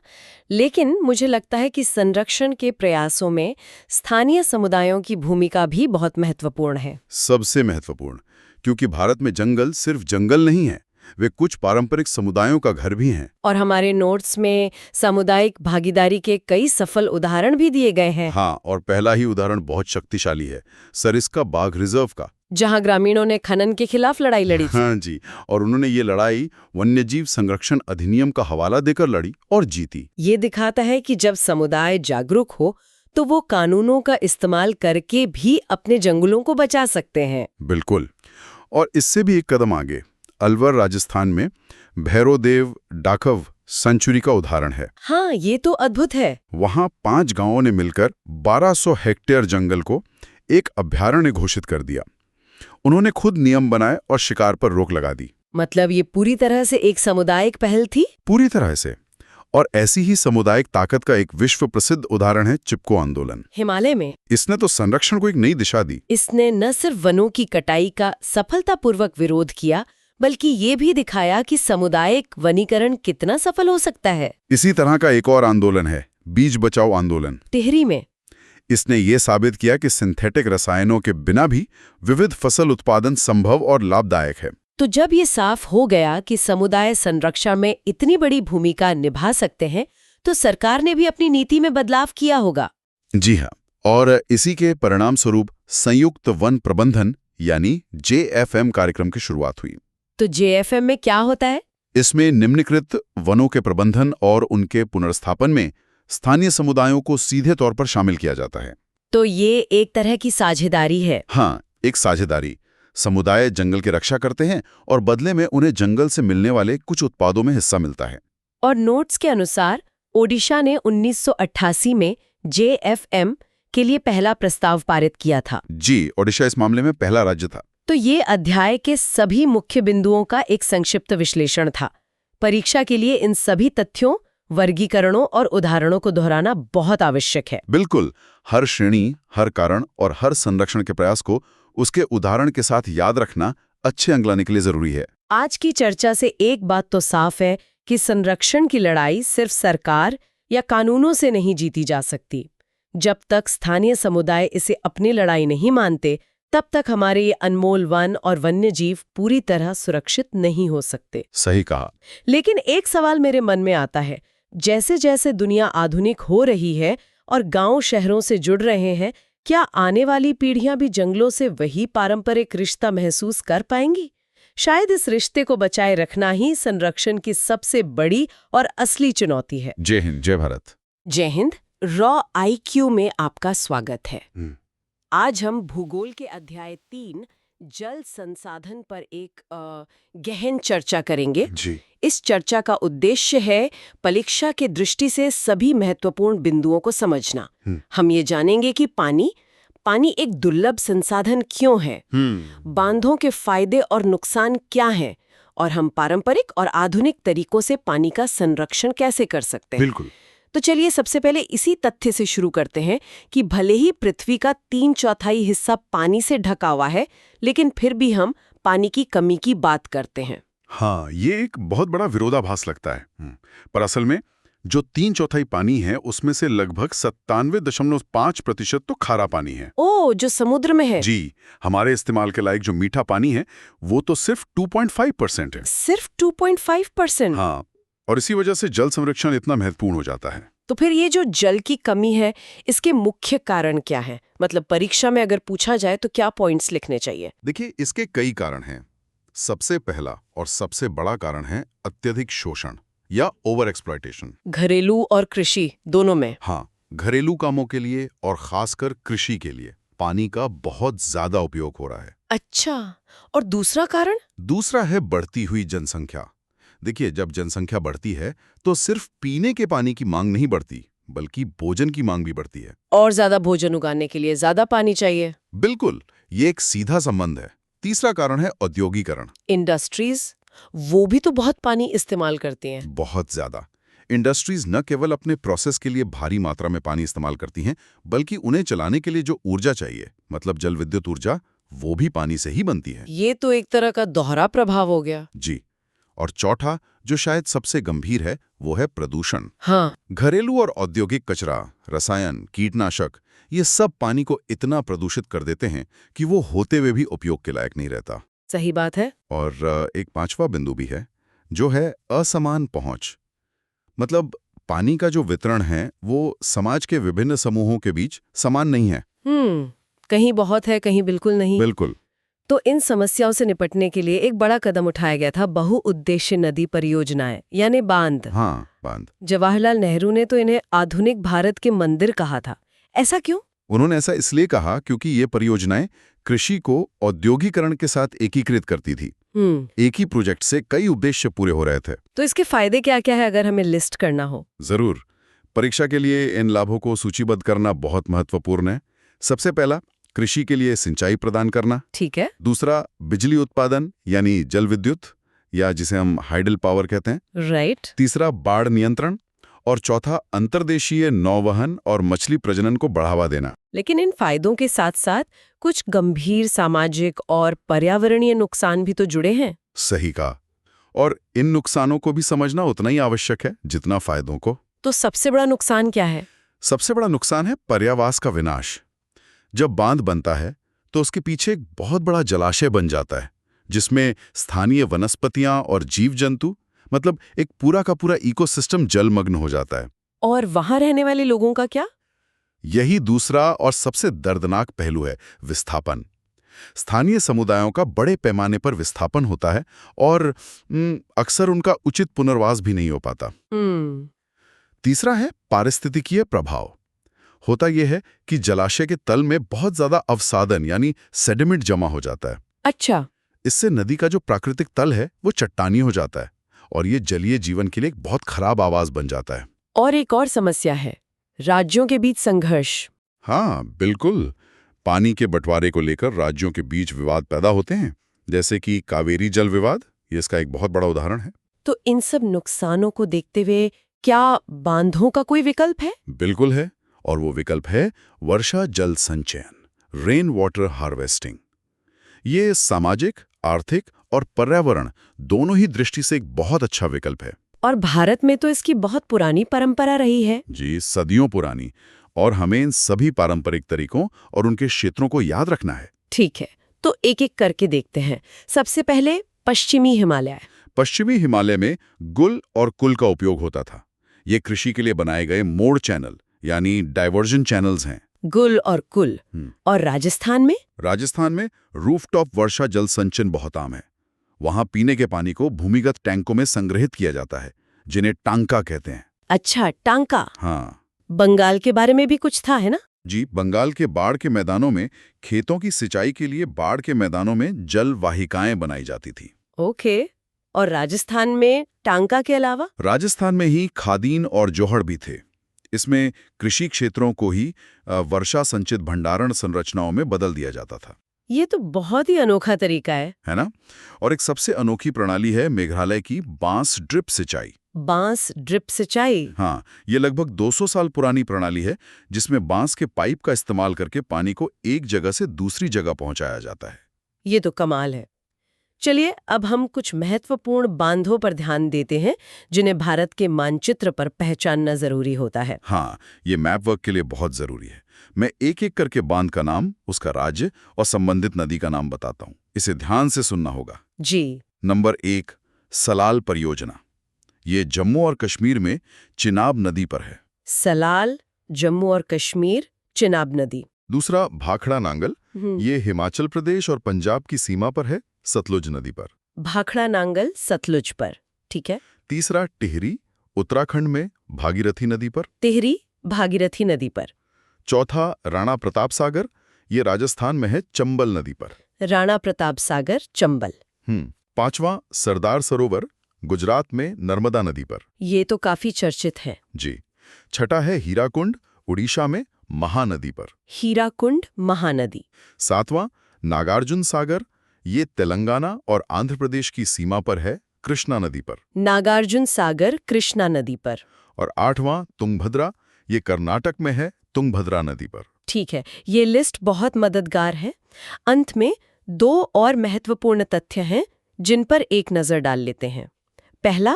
लेकिन मुझे लगता है कि संरक्षण के प्रयासों में स्थानीय समुदायों की भूमिका भी बहुत महत्वपूर्ण है। सबसे महत्वपूर्ण, क्योंकि भारत में जंगल सिर्फ जंगल नहीं है, वे कुछ पारंपरिक समुदायों का घर भी हैं। और हमारे नोट्स में सामुदायिक भागीदारी के कई सफल उदाहरण भी दिए गए हैं। हाँ, और पहला ही उदाहरण बहुत शक्तिशाली है, सरिस्का बाघ रिजर्व का, जहां ग्रामीणों ने खनन के खिलाफ लड़ाई लड़ी थी। हाँ जी, और उन्होंने ये लड़ाई वन्यजीव संरक्षण अधिनियम का हवाला देकर लड़ी और जीती। ये दिखाता है कि जब समुदाय जागरूक हो तो वो कानूनों का इस्तेमाल करके भी अपने जंगलों को बचा सकते हैं। बिल्कुल। और इससे भी एक कदम आगे, अलवर राजस्थान में भैरोदेव डाकव सेंचुरी का उदाहरण है। हाँ, ये तो अद्भुत है। वहां 5 गांवों ने मिलकर 1200 हेक्टेयर जंगल को एक अभयारण्य घोषित कर दिया। उन्होंने खुद नियम बनाए और शिकार पर रोक लगा दी। मतलब ये पूरी तरह से एक सामुदायिक पहल थी? पूरी तरह से। और ऐसी ही सामुदायिक ताकत का एक विश्व प्रसिद्ध उदाहरण है चिपको आंदोलन, हिमालय में। इसने तो संरक्षण को एक नई दिशा दी। इसने न सिर्फ वनों की कटाई का सफलतापूर्वक विरोध किया, बल्कि ये भी दिखाया कि सामुदायिक वनीकरण कितना सफल हो सकता है। इसी तरह का एक और आंदोलन है बीज बचाओ आंदोलन, टिहरी में। इसने ये साबित किया कि सिंथेटिक रसायनों के बिना भी विविध फसल उत्पादन संभव और लाभदायक है। तो जब ये साफ हो गया कि समुदाय संरक्षण में इतनी बड़ी भूमिका निभा सकते हैं, तो सरकार ने भी अपनी नीति में बदलाव किया होगा। जी हाँ, और इसी के परिणाम स्वरूप संयुक्त वन प्रबंधन यानी JFM कार्यक्रम की शुरुआत हुई। तो JFM में क्या होता है? इसमें निम्नलिखित वनों के प्रबंधन और उनके पुनर्स्थापन में स्थानीय समुदायों को सीधे तौर पर शामिल किया जाता है। तो ये एक तरह की साझेदारी है। हाँ, एक साझेदारी। समुदाय जंगल की रक्षा करते हैं और बदले में उन्हें जंगल से मिलने वाले कुछ उत्पादों में हिस्सा मिलता है। और नोट्स के अनुसार ओडिशा ने 1988 में JFM के लिए पहला प्रस्ताव पारित किया था। जी, ओडिशा इस मामले में पहला राज्य था। तो ये अध्याय के सभी मुख्य बिंदुओं का एक संक्षिप्त विश्लेषण था। परीक्षा के लिए इन सभी तथ्यों, वर्गीकरणों और उदाहरणों को दोहराना बहुत आवश्यक है। बिल्कुल, हर श्रेणी, हर कारण और हर संरक्षण के प्रयास को उसके उदाहरण के साथ याद रखना अच्छे अंक लाने के लिए जरूरी है। आज की चर्चा से एक बात तो साफ है कि संरक्षण की लड़ाई सिर्फ सरकार या कानूनों से नहीं जीती जा सकती। जब तक स्थानीय समुदाय इसे अपनी लड़ाई नहीं मानते, तब तक हमारे ये अनमोल वन और वन्य जीव पूरी तरह सुरक्षित नहीं हो सकते। सही कहा। लेकिन एक सवाल मेरे मन में आता है, जैसे जैसे दुनिया आधुनिक हो रही है और गांव शहरों से जुड़ रहे हैं, क्या आने वाली पीढ़ियां भी जंगलों से वही पारंपरिक रिश्ता महसूस कर पाएंगी? शायद इस रिश्ते को बचाए रखना ही संरक्षण की सबसे बड़ी और असली चुनौती है। जय हिंद, जय भारत। जय हिंद। रॉ IQ में आपका स्वागत है। आज हम भूगोल के अध्याय 3 जल संसाधन पर एक गहन चर्चा करेंगे। जी। इस चर्चा का उद्देश्य है परीक्षा के दृष्टि से सभी महत्वपूर्ण बिंदुओं को समझना। हम ये जानेंगे कि पानी एक दुर्लभ संसाधन क्यों है, बांधों के फायदे और नुकसान क्या हैं, और हम पारंपरिक और आधुनिक तरीकों से पानी का संरक्षण कैसे कर सकते हैं। बिल्कुल। तो चलिए सबसे पहले इसी तथ्य से शुरू करते हैं कि भले ही पृथ्वी का 3/4 हिस्सा पानी से ढका हुआ है, लेकिन फिर भी हम पानी की कमी की बात करते हैं। हाँ, ये एक बहुत बड़ा विरोधाभास लगता है। पर असल में जो 3/4 पानी है, उसमें से लगभग 97.5% तो खारा पानी है। ओ, जो समुद्र में है। जी, हमारे इस्तेमाल के लायक जो मीठा पानी है, वो तो सिर्फ 2.5% है। सिर्फ 2.5%? हाँ, और इसी वजह से जल संरक्षण इतना महत्वपूर्ण हो जाता है। तो फिर ये जो जल की कमी है, इसके मुख्य कारण क्या है? मतलब परीक्षा में अगर पूछा जाए तो क्या पॉइंट्स लिखने चाहिए? देखिए, इसके कई कारण हैं। सबसे पहला और सबसे बड़ा कारण है अत्यधिक शोषण या ओवर एक्सप्लॉयटेशन। घरेलू और कृषि दोनों में? हाँ, घरेलू कामों के लिए और खासकर कृषि के लिए पानी का बहुत ज्यादा उपयोग हो रहा है। अच्छा, और दूसरा कारण? दूसरा है बढ़ती हुई जनसंख्या। देखिए, जब जनसंख्या बढ़ती है तो सिर्फ पीने के पानी की मांग नहीं बढ़ती, बल्कि भोजन की मांग भी बढ़ती है। और ज्यादा भोजन उगाने के लिए ज्यादा पानी चाहिए। बिल्कुल, ये एक सीधा संबंध है। तीसरा कारण है औद्योगिकरण। इंडस्ट्रीज, वो भी तो बहुत पानी इस्तेमाल करती हैं। बहुत ज्यादा। इंडस्ट्रीज न केवल अपने प्रोसेस के लिए भारी मात्रा में पानी इस्तेमाल करती हैं, बल्कि उन्हें चलाने के लिए जो ऊर्जा चाहिए, मतलब जल विद्युत ऊर्जा, वो भी पानी से ही बनती है। ये तो एक तरह का दोहरा प्रभाव हो गया। जी। और चौथा, जो शायद सबसे गंभीर है, वो है प्रदूषण। हाँ। घरेलू और औद्योगिक कचरा, रसायन, कीटनाशक, ये सब पानी को इतना प्रदूषित कर देते हैं कि वो होते हुए भी उपयोग के लायक नहीं रहता। सही बात है। और एक पांचवा बिंदु भी है, जो है असमान पहुंच। मतलब पानी का जो वितरण है, वो समाज के विभिन्न समूहों के बीच समान नहीं है। कहीं बहुत है, कहीं बिल्कुल नहीं। बिल्कुल। तो इन समस्याओं से निपटने के लिए एक बड़ा कदम उठाया गया था, बहुउद्देश्य नदी परियोजनाएं, यानी बांध। हाँ, बांध। जवाहरलाल नेहरू ने तो इन्हें आधुनिक भारत के मंदिर कहा था। ऐसा क्यों? उन्होंने ऐसा इसलिए कहा क्योंकि ये परियोजनाएं कृषि को औद्योगिकरण के साथ एकीकृत करती थी। एक ही प्रोजेक्ट से कई उद्देश्य पूरे हो रहे थे। तो इसके फायदे क्या क्या है, अगर हमें लिस्ट करना हो? जरूर। परीक्षा के लिए इन लाभों को सूचीबद्ध करना बहुत महत्वपूर्ण है। सबसे पहला, कृषि के लिए सिंचाई प्रदान करना। ठीक है। दूसरा, बिजली उत्पादन यानी जल विद्युत, या जिसे हम हाइडल पावर कहते हैं। राइट। तीसरा, बाढ़ नियंत्रण। और चौथा, अंतर्देशीय नौवहन और मछली प्रजनन को बढ़ावा देना। लेकिन इन फायदों के साथ साथ कुछ गंभीर सामाजिक और पर्यावरणीय नुकसान भी तो जुड़े हैं। सही कहा। और इन नुकसानों को भी समझना उतना ही आवश्यक है जितना फायदों को। तो सबसे बड़ा नुकसान क्या है? सबसे बड़ा नुकसान है पर्यावास का विनाश। जब बांध बनता है तो उसके पीछे एक बहुत बड़ा जलाशय बन जाता है, जिसमें स्थानीय वनस्पतियां और जीव जंतु, मतलब एक पूरा का पूरा इकोसिस्टम जलमग्न हो जाता है। और वहां रहने वाले लोगों का क्या? यही दूसरा और सबसे दर्दनाक पहलू है, विस्थापन। स्थानीय समुदायों का बड़े पैमाने पर विस्थापन होता है और अक्सर उनका उचित पुनर्वास भी नहीं हो पाता। तीसरा है पारिस्थितिकीय प्रभाव। होता यह है कि जलाशय के तल में बहुत ज्यादा अवसादन यानी सेडिमेंट जमा हो जाता है। अच्छा। इससे नदी का जो प्राकृतिक तल है वो चट्टानी हो जाता है और ये जलीय जीवन के लिए एक बहुत खराब आवाज बन जाता है। और एक और समस्या है, राज्यों के बीच संघर्ष। हाँ बिल्कुल, पानी के बंटवारे को लेकर राज्यों के बीच विवाद पैदा होते हैं, जैसे कि कावेरी जल विवाद, ये इसका एक बहुत बड़ा उदाहरण है। तो इन सब नुकसानों को देखते हुए क्या बांधों का कोई विकल्प है? बिल्कुल है, और वो विकल्प है वर्षा जल संचयन, रेन वाटर हार्वेस्टिंग। ये सामाजिक, आर्थिक और पर्यावरण दोनों ही दृष्टि से एक बहुत अच्छा विकल्प है। और भारत में तो इसकी बहुत पुरानी परंपरा रही है। जी, सदियों पुरानी, और हमें इन सभी पारंपरिक तरीकों और उनके क्षेत्रों को याद रखना है। ठीक है, तो एक एक करके देखते हैं। सबसे पहले पश्चिमी हिमालय। पश्चिमी हिमालय में गुल और कुल का उपयोग होता था। ये कृषि के लिए बनाए गए मोड़ चैनल यानी डाइवर्जन चैनल्स हैं। गुल और कुल। और राजस्थान में? राजस्थान में रूफटॉप वर्षा जल संचयन बहुत आम है। वहां पीने के पानी को भूमिगत टैंकों में संग्रहित किया जाता है, जिन्हें टांका कहते हैं। अच्छा, टांका। हाँ। बंगाल के बारे में भी कुछ था, है ना? जी, बंगाल के बाढ़ के मैदानों में खेतों की सिंचाई के लिए बाढ़ के मैदानों में जल वाहिकाएं बनाई जाती थी। ओके। और राजस्थान में टांका के अलावा? राजस्थान में ही खादीन और जोहड़ भी थे। इसमें कृषि क्षेत्रों को ही वर्षा संचित भंडारण संरचनाओं में बदल दिया जाता था। ये तो बहुत ही अनोखा तरीका है ना? और एक सबसे अनोखी प्रणाली है मेघालय की बांस ड्रिप सिंचाई। बांस ड्रिप सिंचाई? हाँ, ये लगभग 200 साल पुरानी प्रणाली है, जिसमें बांस के पाइप का इस्तेमाल करके पानी को एक जगह से दूसरी जगह पहुंचाया जाता है। ये तो कमाल है। चलिए, अब हम कुछ महत्वपूर्ण बांधों पर ध्यान देते हैं, जिन्हें भारत के मानचित्र पर पहचानना जरूरी होता है। हाँ, ये मैप वर्क के लिए बहुत जरूरी है। मैं एक एक करके बांध का नाम, उसका राज्य और संबंधित नदी का नाम बताता हूँ। इसे ध्यान से सुनना होगा। जी। नंबर 1, सलाल परियोजना। ये जम्मू और कश्मीर में चिनाब नदी पर है। सलाल, जम्मू और कश्मीर, चिनाब नदी। दूसरा, भाखड़ा नांगल। ये हिमाचल प्रदेश और पंजाब की सीमा पर है, सतलुज नदी पर। भाखड़ा नांगल सतलुज पर, ठीक है। तीसरा, टिहरी, उत्तराखंड में भागीरथी नदी पर। टिहरी, भागीरथी नदी पर। चौथा, राणा प्रताप सागर। ये राजस्थान में है, चंबल नदी पर। राणा प्रताप सागर, चंबल। पांचवा, सरदार सरोवर, गुजरात में नर्मदा नदी पर। ये तो काफी चर्चित है। जी। छठा है हीराकुंड, उड़ीसा में महानदी पर। हीराकुंड, महानदी। सातवां, नागार्जुन सागर। ये तेलंगाना और आंध्र प्रदेश की सीमा पर है, कृष्णा नदी पर। नागार्जुन सागर, कृष्णा नदी पर। और आठवां, तुंगभद्रा। ये कर्नाटक में है, तुंगभद्रा नदी पर। ठीक है, ये लिस्ट बहुत मददगार है। अंत में 2 और महत्वपूर्ण तथ्य हैं, जिन पर एक नजर डाल लेते हैं। पहला,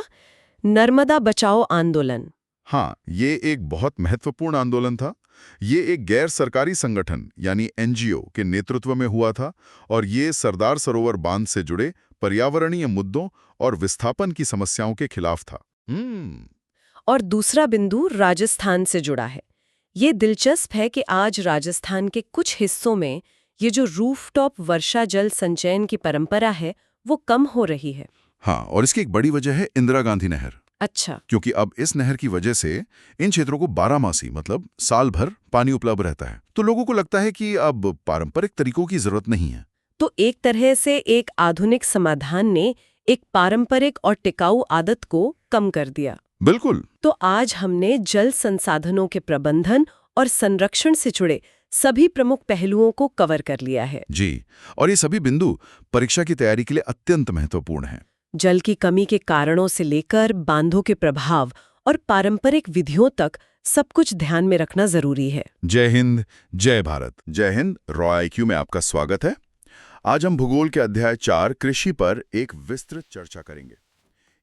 नर्मदा बचाओ आंदोलन। हाँ, ये एक बहुत महत्वपूर्ण आंदोलन था। ये एक गैर सरकारी संगठन यानी एनजीओ के नेतृत्व में हुआ था और ये सरदार सरोवर बांध से जुड़े पर्यावरणीय मुद्दों और विस्थापन की समस्याओं के खिलाफ था। और दूसरा बिंदु राजस्थान से जुड़ा है। ये दिलचस्प है कि आज राजस्थान के कुछ हिस्सों में ये जो रूफटॉप वर्षा जल संचयन की परंपरा है, वो कम हो रही है। हाँ, और इसकी एक बड़ी वजह है इंदिरा गांधी नहर। अच्छा। क्योंकि अब इस नहर की वजह से इन क्षेत्रों को 12 मासी मतलब साल भर पानी उपलब्ध रहता है, तो लोगों को लगता है कि अब पारंपरिक तरीकों की जरूरत नहीं है। तो एक तरह से एक आधुनिक समाधान ने एक पारंपरिक और टिकाऊ आदत को कम कर दिया। बिल्कुल। तो आज हमने जल संसाधनों के प्रबंधन और संरक्षण से जुड़े सभी प्रमुख पहलुओं को कवर कर लिया है। जी, और ये सभी बिंदु परीक्षा की तैयारी के लिए अत्यंत महत्वपूर्ण हैं। जल की कमी के कारणों से लेकर बांधों के प्रभाव और पारंपरिक विधियों तक सब कुछ ध्यान में रखना जरूरी है। जय हिंद, जय भारत। जय हिंद, रॉ आईक्यू में आपका स्वागत है। आज हम भूगोल के अध्याय 4 कृषि पर एक विस्तृत चर्चा करेंगे।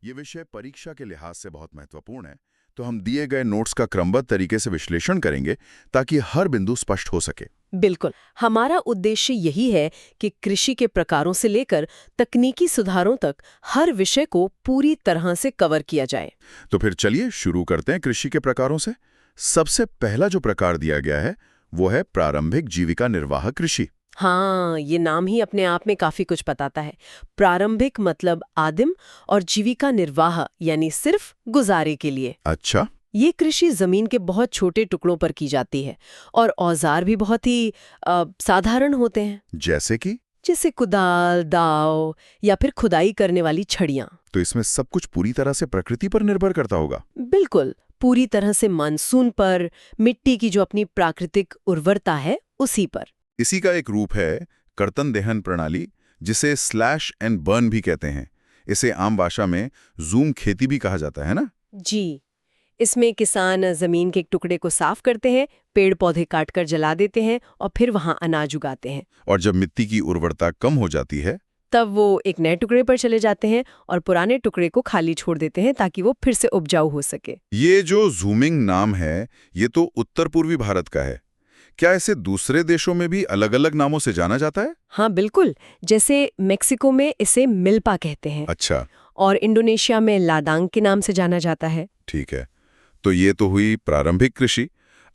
ये विषय परीक्षा के लिहाज से बहुत महत्वपूर्ण है, तो हम दिए गए नोट्स का क्रमबद्ध तरीके से विश्लेषण करेंगे ताकि हर बिंदु स्पष्ट हो सके। बिल्कुल, हमारा उद्देश्य यही है कि कृषि के प्रकारों से लेकर तकनीकी सुधारों तक हर विषय को पूरी तरह से कवर किया जाए। तो फिर चलिए शुरू करते हैं कृषि के प्रकारों से। सबसे पहला जो प्रकार दिया गया है वो है प्रारंभिक जीविका निर्वाह कृषि। हाँ, ये नाम ही अपने आप में काफी कुछ बताता है। प्रारंभिक मतलब आदिम, और जीविका निर्वाह यानी सिर्फ गुजारे के लिए। अच्छा। ये कृषि जमीन के बहुत छोटे टुकड़ों पर की जाती है और औजार भी बहुत ही साधारण होते हैं, जैसे कुदाल, दाव या फिर खुदाई करने वाली छड़ियां। तो इसमें सब कुछ पूरी तरह से प्रकृति पर निर्भर करता होगा। बिल्कुल, पूरी तरह से मानसून पर, मिट्टी की जो अपनी प्राकृतिक उर्वरता है उसी पर। इसी का एक रूप है कर्तन दहन प्रणाली, जिसे स्लैश एंड बर्न भी कहते हैं। इसे आम भाषा में जूम खेती भी कहा जाता है ना? जी, इसमें किसान जमीन के एक टुकड़े को साफ करते हैं, पेड़ पौधे काटकर जला देते हैं और फिर वहां अनाज उगाते हैं। और जब मिट्टी की उर्वरता कम हो जाती है, तब वो एक नए टुकड़े पर चले जाते हैं और पुराने टुकड़े को खाली छोड़ देते हैं ताकि वो फिर से उपजाऊ हो सके। ये जो जूमिंग नाम है, ये तो उत्तर पूर्वी भारत का है। क्या इसे दूसरे देशों में भी अलग-अलग नामों से जाना जाता है? हाँ बिल्कुल, जैसे मेक्सिको में इसे मिल्पा कहते हैं। अच्छा, और इंडोनेशिया में लादांग के नाम से जाना जाता है। ठीक है। तो ये तो हुई प्रारंभिक कृषि।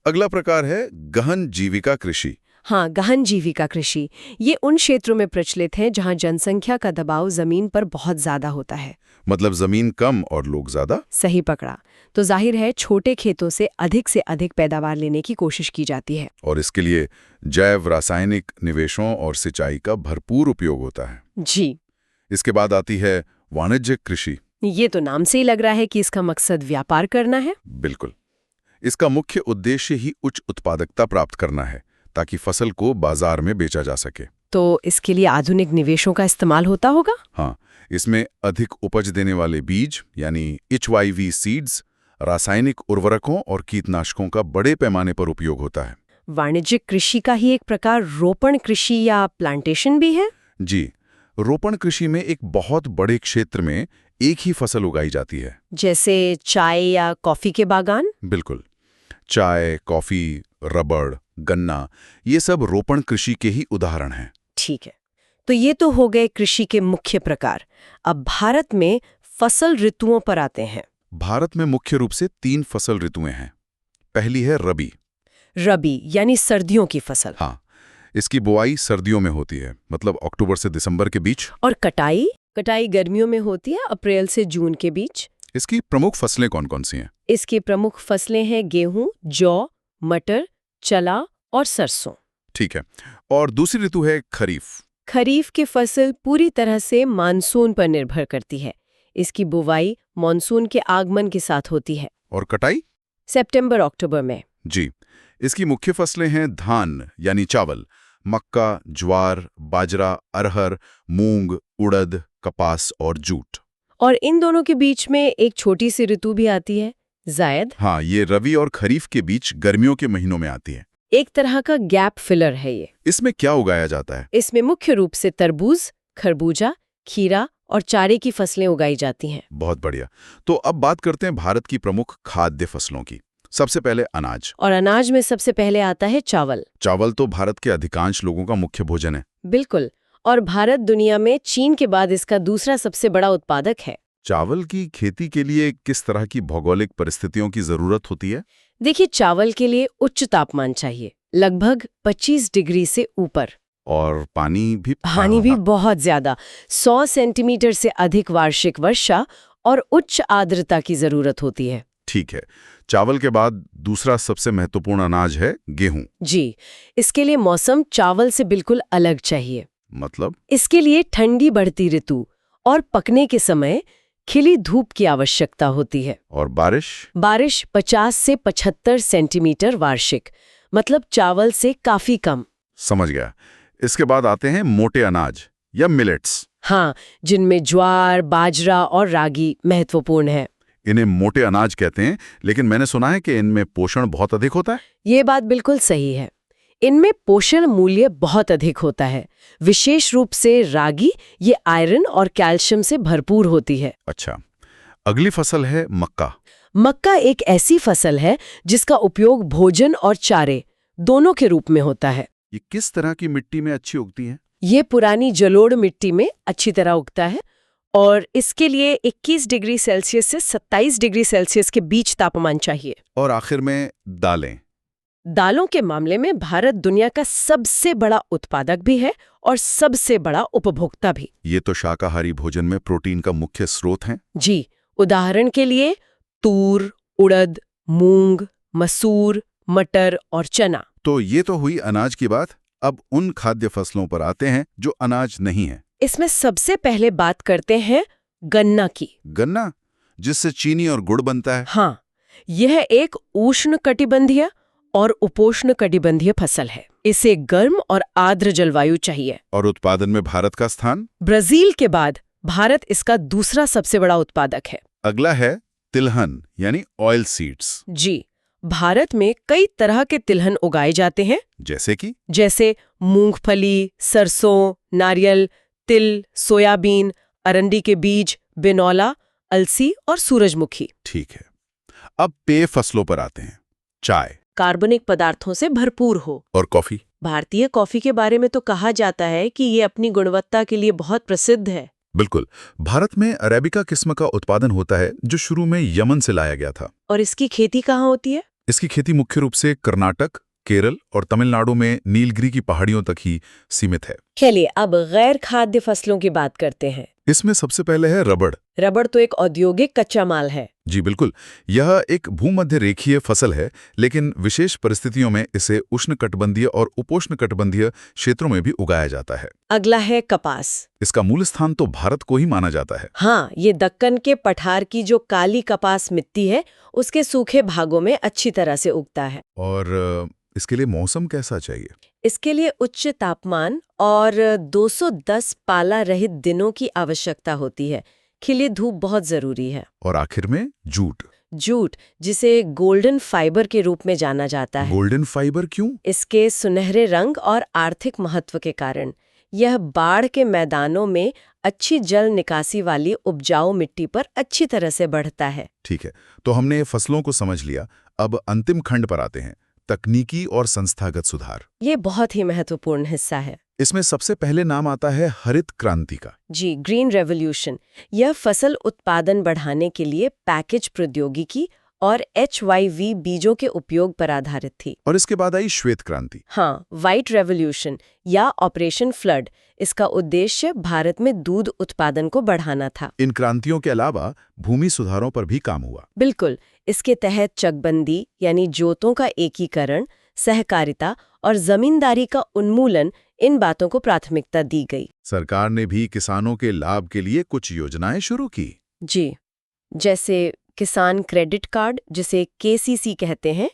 अगला प्रकार है गहन जीविका कृषि। हाँ, गहन जीविका कृषि ये उन क्षेत्रों में प्रचलित है जहाँ जनसंख्या का दबाव जमीन पर बहुत ज्यादा होता है। मतलब जमीन कम और लोग ज्यादा? सही पकड़ा। तो जाहिर है छोटे खेतों से अधिक पैदावार लेने की कोशिश की जाती है। और इसके लिए जैव रासायनिक निवेशों और सिंचाई का भरपूर उपयोग होता है। जी। इसके बाद आती है वाणिज्यिक कृषि। ये तो नाम से ही लग रहा है कि इसका मकसद व्यापार करना है। बिल्कुल। इसका मुख्य उद्देश्य ही उच्च उत्पादकता प्राप्त करना है, ताकि फसल को बाजार में बेचा जा सके। तो इसके लिए आधुनिक निवेशों का इस्तेमाल होता होगा? हाँ, इसमें अधिक उपज देने वाले बीज यानी HYV सीड्स, रासायनिक उर्वरकों और कीटनाशकों का बड़े पैमाने पर उपयोग होता है। वाणिज्यिक कृषि का ही एक प्रकार रोपण कृषि या प्लांटेशन भी है? जी, रोपण कृषि में एक बहुत बड़े क्षेत्र में एक ही फसल उगाई जाती है। जैसे चाय या कॉफी के बागान? बिल्कुल। चाय, कॉफी, रबड़, गन्ना, ये सब रोपण कृषि के ही उदाहरण हैं। ठीक है, तो ये तो हो गए कृषि के मुख्य प्रकार। अब भारत में फसल ऋतुओं पर आते हैं। भारत में मुख्य रूप से 3 फसल ऋतुएं हैं। पहली है रबी। रबी यानी सर्दियों की फसल। हाँ, इसकी बुआई सर्दियों में होती है, मतलब अक्टूबर से दिसंबर के बीच। और कटाई? कटाई गर्मियों में होती है, अप्रैल से जून के बीच। इसकी प्रमुख फसलें कौन-कौन सी हैं? इसकी प्रमुख फसलें हैं गेहूं, जौ, मटर, चला और सरसों। ठीक है। और दूसरी ऋतु है खरीफ। खरीफ की फसल पूरी तरह से मानसून पर निर्भर करती है। इसकी बुवाई मानसून के आगमन के साथ होती है। और कटाई? सितंबर अक्टूबर में। जी। इसकी मुख्य फसलें हैं धान यानी चावल, मक्का, ज्वार, बाजरा, अरहर, मूंग, उड़द, कपास और जूट। और इन दोनों के बीच में एक छोटी सी ऋतु भी आती है, जायद। हाँ, ये रबी और खरीफ के बीच गर्मियों के महीनों में आती है। एक तरह का गैप फिलर है ये। इसमें क्या उगाया जाता है? इसमें मुख्य रूप से तरबूज, खरबूजा, खीरा और चारे की फसलें उगाई जाती हैं। बहुत बढ़िया। तो अब बात करते हैं भारत की प्रमुख खाद्य फसलों की। सबसे पहले अनाज। और अनाज में सबसे पहले आता है चावल। चावल तो भारत के अधिकांश लोगों का मुख्य भोजन है। बिल्कुल। और भारत दुनिया में चीन के बाद इसका दूसरा सबसे बड़ा उत्पादक है। चावल की खेती के लिए किस तरह की भौगोलिक परिस्थितियों की जरूरत होती है? देखिए, चावल के लिए उच्च तापमान चाहिए, लगभग 25 डिग्री से ऊपर। और पानी भी बहुत ज्यादा, 100 सेंटीमीटर से अधिक वार्षिक वर्षा और उच्च आर्द्रता की जरूरत होती है। ठीक है। चावल के बाद दूसरा सबसे महत्वपूर्ण अनाज है गेहूं। जी, इसके लिए मौसम चावल से बिल्कुल अलग चाहिए। मतलब? इसके लिए ठंडी बढ़ती ऋतु और पकने के समय खिली धूप की आवश्यकता होती है। और बारिश? बारिश 50 से 75 सेंटीमीटर वार्षिक, मतलब चावल से काफी कम। समझ गया। इसके बाद आते हैं मोटे अनाज या मिलेट्स। हाँ, जिनमें ज्वार, बाजरा और रागी महत्वपूर्ण है। इन्हें मोटे अनाज कहते हैं, लेकिन मैंने सुना है कि इनमें पोषण बहुत अधिक होता है। ये बात बिल्कुल सही है। इनमें पोषण मूल्य बहुत अधिक होता है। विशेष रूप से रागी, ये आयरन और कैल्शियम से भरपूर होती है। अच्छा। अगली फसल है मक्का। मक्का एक ऐसी फसल है जिसका उपयोग भोजन और चारे दोनों के रूप में होता है। ये किस तरह की मिट्टी में अच्छी उगती है? ये पुरानी जलोढ़ मिट्टी में अच्छी तरह उगता है और इसके लिए 21 डिग्री सेल्सियस से 27 डिग्री सेल्सियस के बीच तापमान चाहिए। और आखिर में दालें। दालों के मामले में भारत दुनिया का सबसे बड़ा उत्पादक भी है और सबसे बड़ा उपभोक्ता भी। ये तो शाकाहारी भोजन में प्रोटीन का मुख्य स्रोत हैं। जी, उदाहरण के लिए तूर, उड़द, मूंग, मसूर, मटर और चना। तो ये तो हुई अनाज की बात। अब उन खाद्य फसलों पर आते हैं जो अनाज नहीं है। इसमें सबसे पहले बात करते हैं गन्ना की। गन्ना, जिससे चीनी और गुड़ बनता है। हाँ, यह एक उष्णकटिबंधीय और उपोष्णकटिबंधीय फसल है। इसे गर्म और आर्द्र जलवायु चाहिए। और उत्पादन में भारत का स्थान? ब्राजील के बाद भारत इसका दूसरा सबसे बड़ा उत्पादक है। अगला है तिलहन यानी ऑयल सीड्स। जी, भारत में कई तरह के तिलहन उगाए जाते हैं, जैसे मूंगफली, सरसों, नारियल, तिल, सोयाबीन, अरंडी के बीज, बिनौला, अलसी और सूरजमुखी। ठीक है। अब पेय फसलों पर आते हैं। चाय, कार्बनिक पदार्थों से भरपूर हो। और कॉफी। भारतीय कॉफी के बारे में तो कहा जाता है कि ये अपनी गुणवत्ता के लिए बहुत प्रसिद्ध है। बिल्कुल। भारत में अरेबिका किस्म का उत्पादन होता है, जो शुरू में यमन से लाया गया था। और इसकी खेती कहाँ होती है? इसकी खेती मुख्य रूप से कर्नाटक, केरल और तमिलनाडु में नीलगिरी की पहाड़ियों तक ही सीमित है। चलिए अब गैर खाद्य फसलों की बात करते हैं। इसमें सबसे पहले है रबड़। रबड़ तो एक औद्योगिक कच्चा माल है। जी बिल्कुल। यह एक भूमध्य रेखीय फसल है, लेकिन विशेष परिस्थितियों में इसे उष्णकटिबंधीय और उपोष्णकटिबंधीय क्षेत्रों में भी उगाया जाता है। अगला है कपास। इसका मूल स्थान तो भारत को ही माना जाता है। हाँ, ये दक्कन के पठार की जो काली कपास मिट्टी है, उसके सूखे भागों में अच्छी तरह से उगता है। और इसके लिए मौसम कैसा चाहिए? इसके लिए उच्च तापमान और 210 पाला रहित दिनों की आवश्यकता होती है। खिली धूप बहुत जरूरी है। और आखिर में जूट। जूट, जिसे गोल्डन फाइबर के रूप में जाना जाता है। गोल्डन फाइबर क्यों? इसके सुनहरे रंग और आर्थिक महत्व के कारण। यह बाढ़ के मैदानों में अच्छी जल निकासी वाली उपजाऊ मिट्टी पर अच्छी तरह से बढ़ता है। ठीक है, तो हमने फसलों को समझ लिया। अब अंतिम खंड पर आते हैं, तकनीकी और संस्थागत सुधार। ये बहुत ही महत्वपूर्ण हिस्सा है। इसमें सबसे पहले नाम आता है हरित क्रांति का। जी, ग्रीन रेवोल्यूशन। यह फसल उत्पादन बढ़ाने के लिए पैकेज प्रौद्योगिकी और HYV बीजों के उपयोग पर आधारित थी। और इसके बाद आई श्वेत क्रांति। हाँ, व्हाइट रेवोल्यूशन या ऑपरेशन फ्लड। इसका उद्देश्य भारत में दूध उत्पादन को बढ़ाना था। इन क्रांतियों के अलावा भूमि सुधारों पर भी काम हुआ। बिल्कुल। इसके तहत चकबंदी यानी जोतों का एकीकरण, सहकारिता और जमींदारी का उन्मूलन, इन बातों को प्राथमिकता दी गई। सरकार ने भी किसानों के लाभ के लिए कुछ योजनाएं शुरू की। जी, जैसे किसान क्रेडिट कार्ड, जिसे KCC कहते हैं,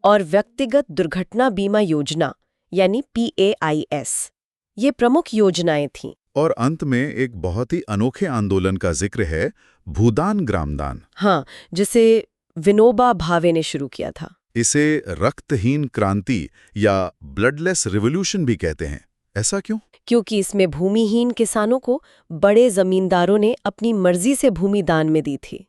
और व्यक्तिगत दुर्घटना बीमा योजना यानी PAIS। ये प्रमुख योजनाएं थीं। और अंत में एक बहुत ही अनोखे आंदोलन का जिक्र है, भूदान ग्रामदान। हाँ, जिसे विनोबा भावे ने शुरू किया था। इसे रक्तहीन क्रांति या ब्लडलेस रिवॉल्यूशन भी कहते हैं। ऐसा क्यों? क्योंकि इसमें भूमिहीन किसानों को बड़े जमींदारों ने अपनी मर्जी से भूमि दान में दी थी।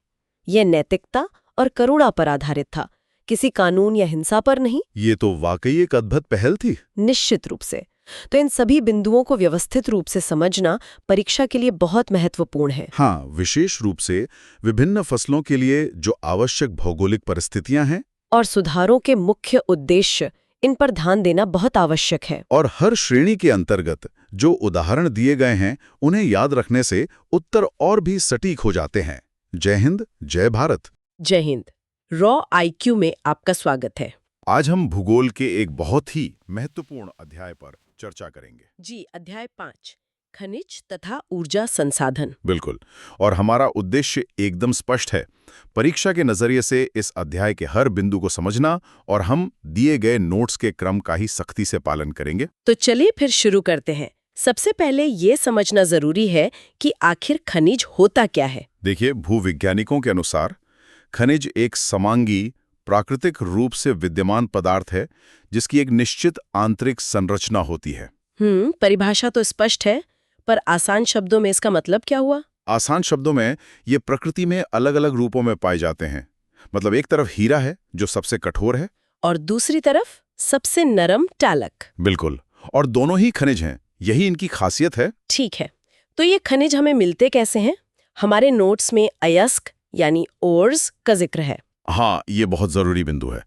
यह नैतिकता और करुणा पर आधारित था, किसी कानून या हिंसा पर नहीं। ये तो वाकई एक अद्भुत पहल थी। निश्चित रूप से। तो इन सभी बिंदुओं को व्यवस्थित रूप से समझना परीक्षा के लिए बहुत महत्वपूर्ण है। हाँ, विशेष रूप से विभिन्न फसलों के लिए जो आवश्यक भौगोलिक परिस्थितियां हैं और सुधारों के मुख्य उद्देश्य, इन पर ध्यान देना बहुत आवश्यक है। और हर श्रेणी के अंतर्गत जो उदाहरण दिए गए हैं, उन्हें याद रखने से उत्तर और भी सटीक हो जाते हैं। जय हिंद, जय भारत। जय हिंद। रॉ IQ में आपका स्वागत है। आज हम भूगोल के एक बहुत ही महत्वपूर्ण अध्याय पर चर्चा करेंगे। जी, अध्याय 5, खनिज तथा ऊर्जा संसाधन। बिल्कुल। और हमारा उद्देश्य एकदम स्पष्ट है, परीक्षा के नजरिए से इस अध्याय के हर बिंदु को समझना, और हम दिए गए नोट्स के क्रम का ही सख्ती से पालन करेंगे। तो चलिए फिर शुरू करते हैं। सबसे पहले ये समझना जरूरी है कि आखिर खनिज होता क्या है। देखिए, भूविज्ञानिकों के अनुसार खनिज एक समांगी, प्राकृतिक रूप से विद्यमान पदार्थ है, जिसकी एक निश्चित आंतरिक संरचना होती है। परिभाषा तो स्पष्ट है, पर आसान शब्दों में इसका मतलब क्या हुआ? आसान शब्दों में ये प्रकृति में अलग अलग रूपों में पाए जाते हैं। मतलब एक तरफ हीरा है जो सबसे कठोर है, और दूसरी तरफ सबसे नरम टालक। बिल्कुल। और दोनों ही खनिज हैं, यही इनकी खासियत है। ठीक है, तो ये खनिज हमें मिलते कैसे हैं? हमारे नोट्स में अयस्क यानी ओर्स का जिक्र है। हाँ, ये बहुत जरूरी बिंदु है।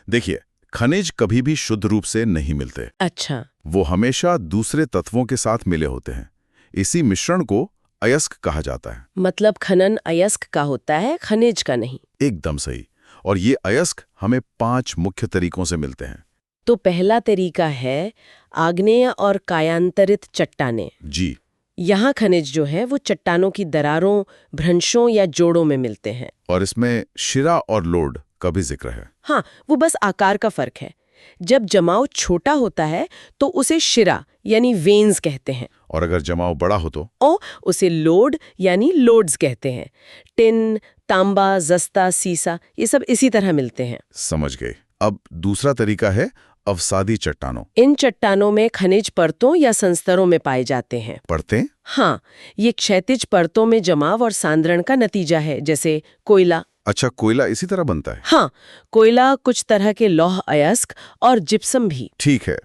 देखिए, खनिज कभी भी शुद्ध रूप से नहीं मिलते। अच्छा, वो हमेशा दूसरे तत्वों के साथ मिले होते हैं। इसी मिश्रण को अयस्क कहा जाता है। मतलब खनन अयस्क का होता है, खनिज का नहीं। एकदम सही। और ये अयस्क हमें 5 मुख्य तरीकों से मिलते हैं। तो पहला तरीका है आग्नेय और कायांतरित चट्टानें। जी, यहाँ खनिज जो है वो चट्टानों की दरारों, भ्रंशों या जोड़ों में मिलते हैं। और इसमें शिरा और लोड का भी जिक्र है। हाँ, वो बस आकार का फर्क है। जब जमाव छोटा होता है तो उसे शिरा यानी वेन्स कहते हैं, और अगर जमाव बड़ा हो तो उसे लोड यानी लोड्स कहते हैं। टिन, तांबा, जस्ता, सीसा ये सब इसी तरह मिलते हैं। समझ गए। अब दूसरा तरीका है अवसादी चट्टानों। इन चट्टानों में खनिज परतों या संस्तरों में पाए जाते हैं। परतें? हाँ, ये क्षैतिज परतों में जमाव और सांद्रण का नतीजा है, जैसे कोयला। अच्छा, कोयला इसी तरह बनता है? हाँ, कोयला, कुछ तरह के लौह अयस्क और जिप्सम भी। ठीक है।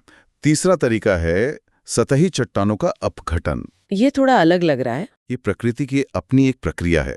तीसरा तरीका है सतही चट्टानों का अपघटन। ये थोड़ा अलग लग रहा है। ये प्रकृति की अपनी एक प्रक्रिया है।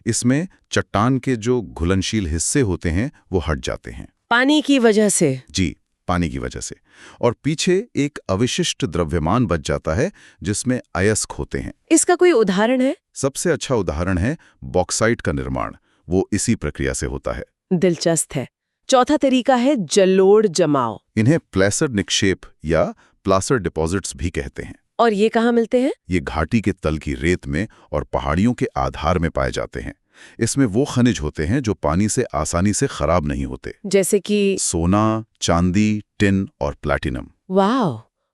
इसमें चट्टान के जो घुलनशील हिस्से होते हैं वो हट जाते हैं। पानी की वजह से? जी, पानी की वजह से। और पीछे एक अविशिष्ट द्रव्यमान बच जाता है जिसमें अयस्क होते हैं। इसका कोई उदाहरण है? सबसे अच्छा उदाहरण है बॉक्साइट का निर्माण। वो इसी प्रक्रिया से होता है। दिलचस्प है। चौथा तरीका है जलोढ़ जमाव। इन्हें प्लेसर निक्षेप या प्लासर डिपॉजिट्स भी कहते हैं। और ये कहाँ मिलते हैं? ये घाटी के तल की रेत में और पहाड़ियों के आधार में पाए जाते हैं। इसमें वो खनिज होते हैं जो पानी से आसानी से खराब नहीं होते, जैसे कि सोना, चांदी, टिन और प्लैटिनम। वाह।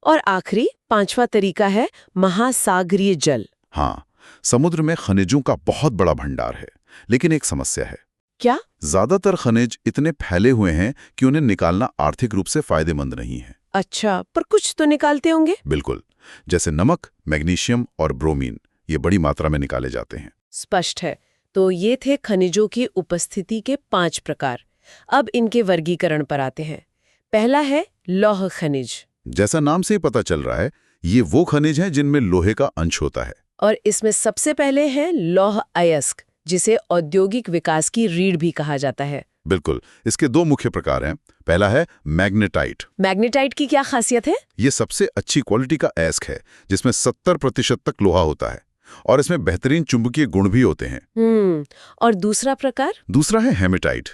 और आखिरी 5वां तरीका है महासागरीय जल। हाँ, समुद्र में खनिजों का बहुत बड़ा भंडार है, लेकिन एक समस्या है। क्या? ज्यादातर खनिज इतने फैले हुए हैं कि उन्हें निकालना आर्थिक रूप से फायदेमंद नहीं है। अच्छा, पर कुछ तो निकालते होंगे? बिल्कुल। जैसे नमक, मैग्नीशियम और ब्रोमीन, ये बड़ी मात्रा में निकाले जाते हैं। स्पष्ट है। तो ये थे खनिजों की उपस्थिति के 5 प्रकार। अब इनके वर्गीकरण पर आते हैं। पहला है लौह खनिज। जैसा नाम से ही पता चल रहा है, ये वो खनिज हैं जिनमें लोहे का अंश होता है। और इसमें सबसे पहले है लौह अयस्क, जिसे औद्योगिक विकास की रीढ़ भी कहा जाता है। बिल्कुल। इसके 2 मुख्य प्रकार हैं। पहला है मैग्नेटाइट। मैग्नेटाइट की क्या खासियत है? ये सबसे अच्छी क्वालिटी का अयस्क है जिसमें 70% तक लोहा होता है और इसमें बेहतरीन चुंबकीय गुण भी होते हैं। और दूसरा प्रकार? दूसरा है हेमेटाइट।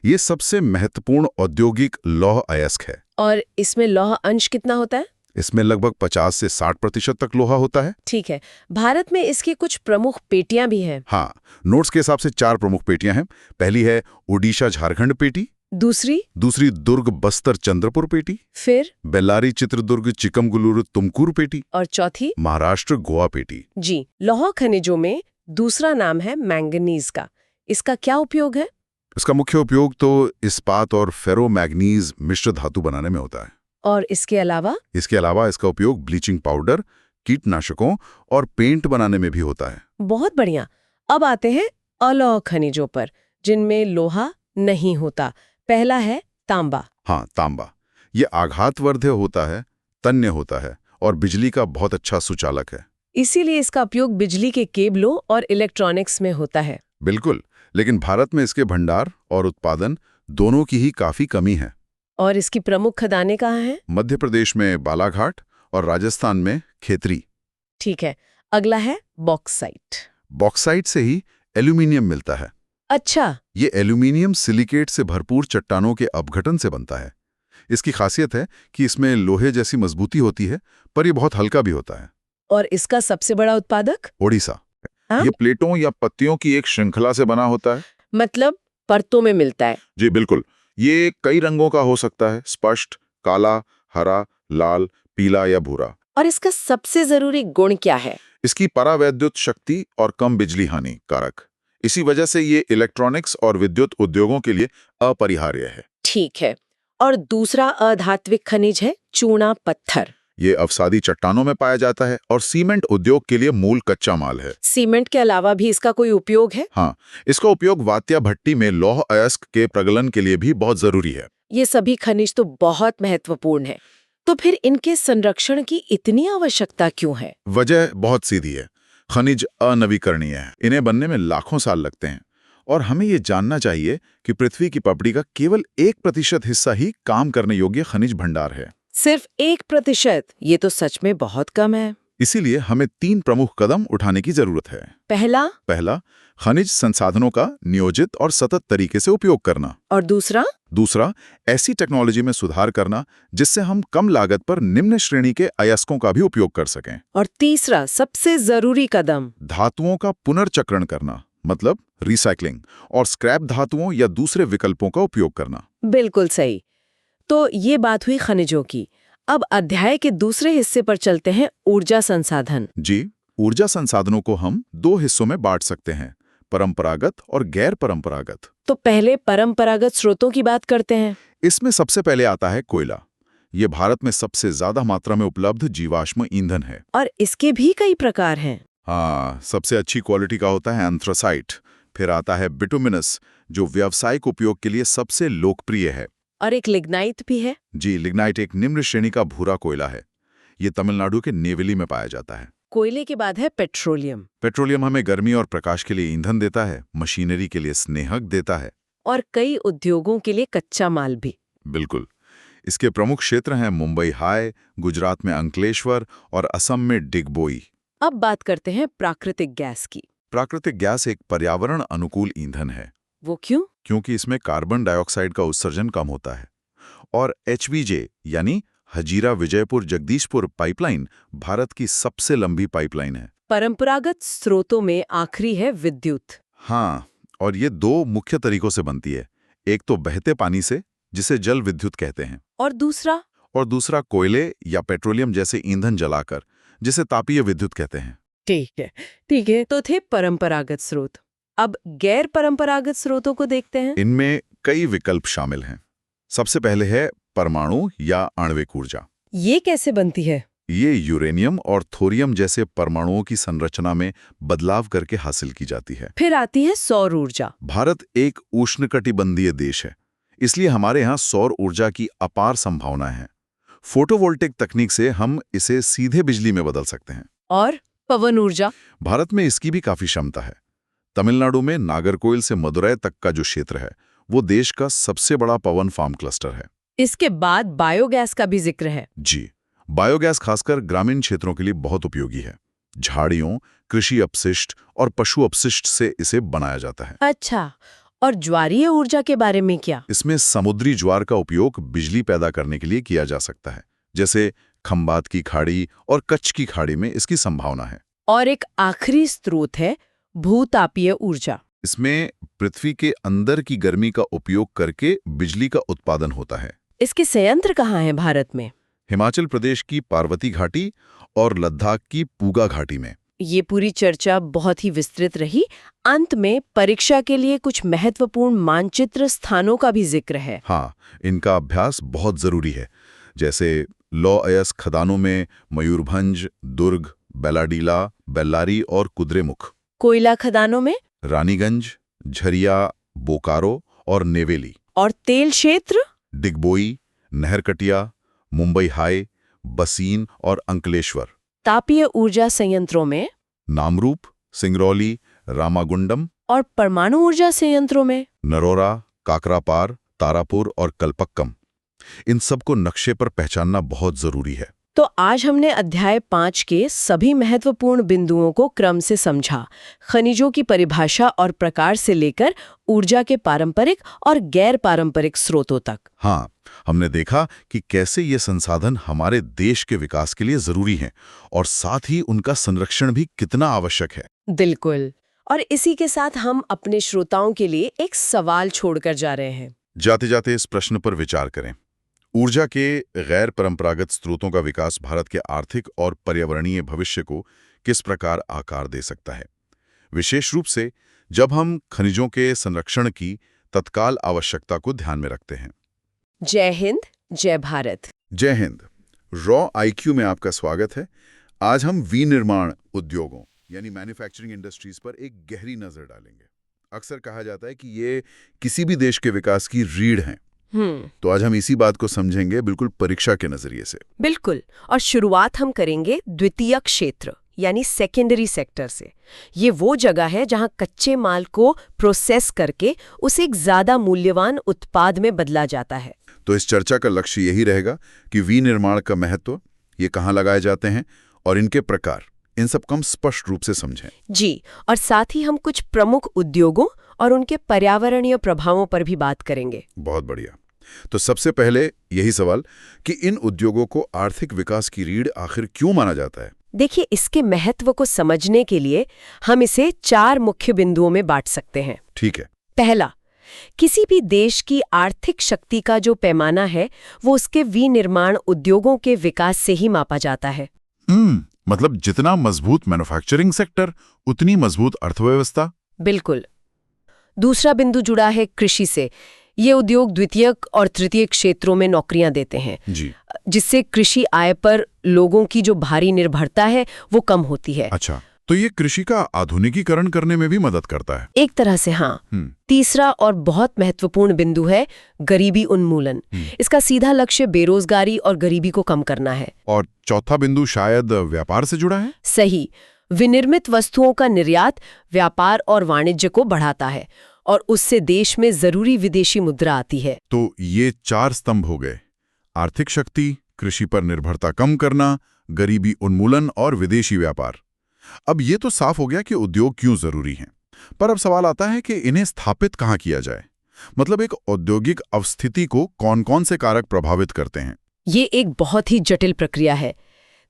ये सबसे महत्वपूर्ण औद्योगिक लौह अयस्क है। और इसमें लौह अंश कितना होता है? इसमें लगभग 50 से 60% तक लोहा होता है। ठीक है। भारत में इसकी कुछ प्रमुख पेटियां भी हैं। हाँ, नोट्स के हिसाब से 4 प्रमुख पेटियां हैं। पहली है ओडिशा झारखंड पेटी, दूसरी दुर्ग बस्तर चंद्रपुर पेटी, फिर बेल्लारी चित्रदुर्ग चिकमगलुरु तुमकुर पेटी, और चौथी महाराष्ट्र गोवा पेटी। जी। लौह खनिजों में दूसरा नाम है मैंगनीज का। इसका क्या उपयोग है? इसका मुख्य उपयोग तो इस्पात और फेरोमैग्नीज मिश्र धातु बनाने में होता है। और इसके अलावा? इसके अलावा इसका उपयोग ब्लीचिंग पाउडर, कीटनाशकों और पेंट बनाने में भी होता है। बहुत बढ़िया। अब आते हैं अलौह खनिजों पर, जिनमें लोहा नहीं होता। पहला है तांबा। हाँ, तांबा। ये आघातवर्ध्य होता है, तन्य होता है और बिजली का बहुत अच्छा सुचालक है। इसीलिए इसका उपयोग बिजली के केबलों और इलेक्ट्रॉनिक्स में होता है। बिल्कुल। लेकिन भारत में इसके भंडार और उत्पादन दोनों की ही काफी कमी है। और इसकी प्रमुख खदानें कहाँ हैं? मध्य प्रदेश में बालाघाट और राजस्थान में खेतरी। ठीक है। अगला है बॉक्साइट। बॉक्साइट से ही एल्यूमिनियम मिलता है। अच्छा। ये एल्यूमिनियम सिलिकेट से भरपूर चट्टानों के अपघटन से बनता है। इसकी खासियत है कि इसमें लोहे जैसी मजबूती होती है, पर ये बहुत हल्का भी होता है। और इसका सबसे बड़ा उत्पादक? ओडिशा। हाँ? ये प्लेटों या पत्तियों की एक श्रृंखला से बना होता है। मतलब परतों में मिलता है। जी बिल्कुल। ये कई रंगों का हो सकता है, स्पष्ट, काला, हरा, लाल, पीला या भूरा। और इसका सबसे जरूरी गुण क्या है? इसकी परावैद्युत शक्ति और कम बिजली हानि कारक। इसी वजह से ये इलेक्ट्रॉनिक्स और विद्युत उद्योगों के लिए अपरिहार्य है। ठीक है। और दूसरा अधात्विक खनिज है चूना पत्थर। ये अवसादी चट्टानों में पाया जाता है और सीमेंट उद्योग के लिए मूल कच्चा माल है। सीमेंट के अलावा भी इसका कोई उपयोग है? हाँ, इसका उपयोग वात्या भट्टी में लौह अयस्क के प्रगलन के लिए भी बहुत जरूरी है। ये सभी खनिज तो बहुत महत्वपूर्ण है। तो फिर इनके संरक्षण की इतनी आवश्यकता क्यों है? वजह बहुत सीधी है। खनिज अनवीकरणीय है। इन्हें बनने में लाखों साल लगते हैं और हमें ये जानना चाहिए कि पृथ्वी की पपड़ी का केवल 1% हिस्सा ही काम करने योग्य खनिज भंडार है। सिर्फ 1%? ये तो सच में बहुत कम है। इसीलिए हमें 3 प्रमुख कदम उठाने की जरूरत है। पहला, खनिज संसाधनों का नियोजित और सतत तरीके से उपयोग करना। और दूसरा, ऐसी टेक्नोलॉजी में सुधार करना जिससे हम कम लागत पर निम्न श्रेणी के अयस्कों का भी उपयोग कर सकें। और तीसरा, सबसे जरूरी कदम, धातुओं का पुनर्चक्रण करना, मतलब रिसाइकलिंग, और स्क्रैप धातुओं या दूसरे विकल्पों का उपयोग करना। बिल्कुल सही। तो ये बात हुई खनिजों की। अब अध्याय के दूसरे हिस्से पर चलते हैं, ऊर्जा संसाधन। जी, ऊर्जा संसाधनों को हम 2 हिस्सों में बांट सकते हैं, परंपरागत और गैर परंपरागत। तो पहले परंपरागत स्रोतों की बात करते हैं। इसमें सबसे पहले आता है कोयला। ये भारत में सबसे ज्यादा मात्रा में उपलब्ध जीवाश्म ईंधन है। और इसके भी कई प्रकार हैं। हाँ, सबसे अच्छी क्वालिटी का होता है एंथ्रासाइट। फिर आता है बिटुमिनस, जो व्यावसायिक उपयोग के लिए सबसे लोकप्रिय है। और एक लिग्नाइट भी है। जी, लिग्नाइट एक निम्न श्रेणी का भूरा कोयला है। ये तमिलनाडु के नेवेली में पाया जाता है। कोयले के बाद है पेट्रोलियम। पेट्रोलियम हमें गर्मी और प्रकाश के लिए ईंधन देता है, मशीनरी के लिए स्नेहक देता है, और कई उद्योगों के लिए कच्चा माल भी। बिल्कुल। इसके प्रमुख क्षेत्र हैं मुंबई हाई, गुजरात में अंकलेश्वर और असम में डिगबोई। अब बात करते हैं प्राकृतिक गैस की। प्राकृतिक गैस एक पर्यावरण अनुकूल ईंधन है। वो क्यों? क्योंकि इसमें कार्बन डाइऑक्साइड का उत्सर्जन कम होता है। और HVJ यानी हजीरा विजयपुर जगदीशपुर पाइपलाइन भारत की सबसे लंबी पाइपलाइन है। परंपरागत स्रोतों में आखिरी है विद्युत। हाँ, और ये 2 मुख्य तरीकों से बनती है। एक तो बहते पानी से, जिसे जल विद्युत कहते हैं, और दूसरा कोयले या पेट्रोलियम जैसे ईंधन जलाकर, जिसे तापीय विद्युत कहते हैं। ठीक है। तो थे परंपरागत स्रोत। अब गैर परंपरागत स्रोतों को देखते हैं। इनमें कई विकल्प शामिल हैं। सबसे पहले है परमाणु या आणविक ऊर्जा। ये कैसे बनती है? ये यूरेनियम और थोरियम जैसे परमाणुओं की संरचना में बदलाव करके हासिल की जाती है। फिर आती है सौर ऊर्जा। भारत एक उष्णकटिबंधीय देश है, इसलिए हमारे यहाँ सौर ऊर्जा की अपार संभावना है। फोटोवोल्टिक तकनीक से हम इसे सीधे बिजली में बदल सकते हैं। और पवन ऊर्जा? भारत में इसकी भी काफी क्षमता है। तमिलनाडु में नागरकोइल से मदुरै तक का जो क्षेत्र है, वो देश का सबसे बड़ा पवन फार्म क्लस्टर है। इसके बाद बायोगैस का भी जिक्र है। जी, बायोगैस खासकर ग्रामीण क्षेत्रों के लिए बहुत उपयोगी है। झाड़ियों, कृषि अपशिष्ट और पशु अपशिष्ट से इसे बनाया जाता है। अच्छा, और ज्वारीय ऊर्जा के बारे में क्या? इसमें समुद्री ज्वार का उपयोग बिजली पैदा करने के लिए किया जा सकता है, जैसे खंबात की खाड़ी और कच्छ की खाड़ी में इसकी संभावना है। और एक आखिरी स्रोत है भूतापीय ऊर्जा। इसमें पृथ्वी के अंदर की गर्मी का उपयोग करके बिजली का उत्पादन होता है। इसके संयंत्र कहाँ हैं भारत में? हिमाचल प्रदेश की पार्वती घाटी और लद्दाख की पूगा घाटी में। ये पूरी चर्चा बहुत ही विस्तृत रही। अंत में परीक्षा के लिए कुछ महत्वपूर्ण मानचित्र स्थानों का भी जिक्र है। हाँ, इनका अभ्यास बहुत जरूरी है, जैसे लौह अयस्क खदानों में मयूरभंज, दुर्ग, बेलाडीला, बेल्लारी और कुद्रेमुख। कोयला खदानों में रानीगंज, झरिया, बोकारो और नेवेली। और तेल क्षेत्र डिगबोई, नहरकटिया, मुंबई हाई, बसीन और अंकलेश्वर। तापीय ऊर्जा संयंत्रों में नामरूप, सिंगरौली, रामागुंडम। और परमाणु ऊर्जा संयंत्रों में नरोरा, काकरापार, तारापुर और कल्पक्कम। इन सबको नक्शे पर पहचानना बहुत जरूरी है। तो आज हमने अध्याय 5 के सभी महत्वपूर्ण बिंदुओं को क्रम से समझा, खनिजों की परिभाषा और प्रकार से लेकर ऊर्जा के पारंपरिक और गैर पारंपरिक स्रोतों तक। हाँ, हमने देखा कि कैसे ये संसाधन हमारे देश के विकास के लिए जरूरी हैं और साथ ही उनका संरक्षण भी कितना आवश्यक है। बिल्कुल। और इसी के साथ हम अपने श्रोताओं के लिए एक सवाल छोड़कर जा रहे हैं। जाते जाते इस प्रश्न पर विचार करें, ऊर्जा के गैर परंपरागत स्रोतों का विकास भारत के आर्थिक और पर्यावरणीय भविष्य को किस प्रकार आकार दे सकता है, विशेष रूप से जब हम खनिजों के संरक्षण की तत्काल आवश्यकता को ध्यान में रखते हैं। जय हिंद, जय भारत। जय हिंद। रॉ IQ में आपका स्वागत है। आज हम विनिर्माण उद्योगों यानी मैन्युफैक्चरिंग इंडस्ट्रीज पर एक गहरी नजर डालेंगे। अक्सर कहा जाता है कि ये किसी भी देश के विकास की रीढ़ हैं। तो आज हम इसी बात को समझेंगे बिल्कुल परीक्षा के नजरिए से। बिल्कुल। और शुरुआत हम करेंगे द्वितीय क्षेत्र यानी सेकेंडरी सेक्टर से। ये वो जगह है जहां कच्चे माल को प्रोसेस करके उसे एक ज्यादा मूल्यवान उत्पाद में बदला जाता है। तो इस चर्चा का लक्ष्य यही रहेगा कि विनिर्माण का महत्व, ये कहाँ लगाए जाते हैं और इनके प्रकार, इन सब को हम स्पष्ट रूप से समझें। जी, और साथ ही हम कुछ प्रमुख उद्योगों और उनके पर्यावरणीय प्रभावों पर भी बात करेंगे। बहुत बढ़िया। तो सबसे पहले यही सवाल कि इन उद्योगों को आर्थिक विकास की रीढ़ आखिर क्यों माना जाता है? देखिए, इसके महत्व को समझने के लिए हम इसे 4 मुख्य बिंदुओं में बांट सकते हैं। ठीक है। पहला, किसी भी देश की आर्थिक शक्ति का जो पैमाना है वो उसके विनिर्माण उद्योगों के विकास से ही मापा जाता है। मतलब जितना मजबूत मैन्युफैक्चरिंग सेक्टर, उतनी मजबूत अर्थव्यवस्था। बिल्कुल। दूसरा बिंदु जुड़ा है कृषि से। ये उद्योग द्वितीयक और तृतीयक क्षेत्रों में नौकरियां देते हैं जी। जिससे कृषि आय पर लोगों की जो भारी निर्भरता है वो कम होती है। अच्छा, तो ये कृषि का आधुनिकीकरण करने में भी मदद करता है। एक तरह से हाँ। तीसरा और बहुत महत्वपूर्ण बिंदु है गरीबी उन्मूलन। इसका सीधा लक्ष्य बेरोजगारी और गरीबी को कम करना है। और चौथा बिंदु शायद व्यापार से जुड़ा है। सही। विनिर्मित वस्तुओं का निर्यात व्यापार और वाणिज्य को बढ़ाता है और उससे देश में जरूरी विदेशी मुद्रा आती है। तो ये 4 स्तंभ हो गए: आर्थिक शक्ति, कृषि पर निर्भरता कम करना, गरीबी उन्मूलन और विदेशी व्यापार। अब ये तो साफ हो गया कि उद्योग क्यों जरूरी हैं। पर अब सवाल आता है कि इन्हें स्थापित कहाँ किया जाए। मतलब एक औद्योगिक अवस्थिति को कौन-कौन से कारक प्रभावित करते हैं? ये एक बहुत ही जटिल प्रक्रिया है।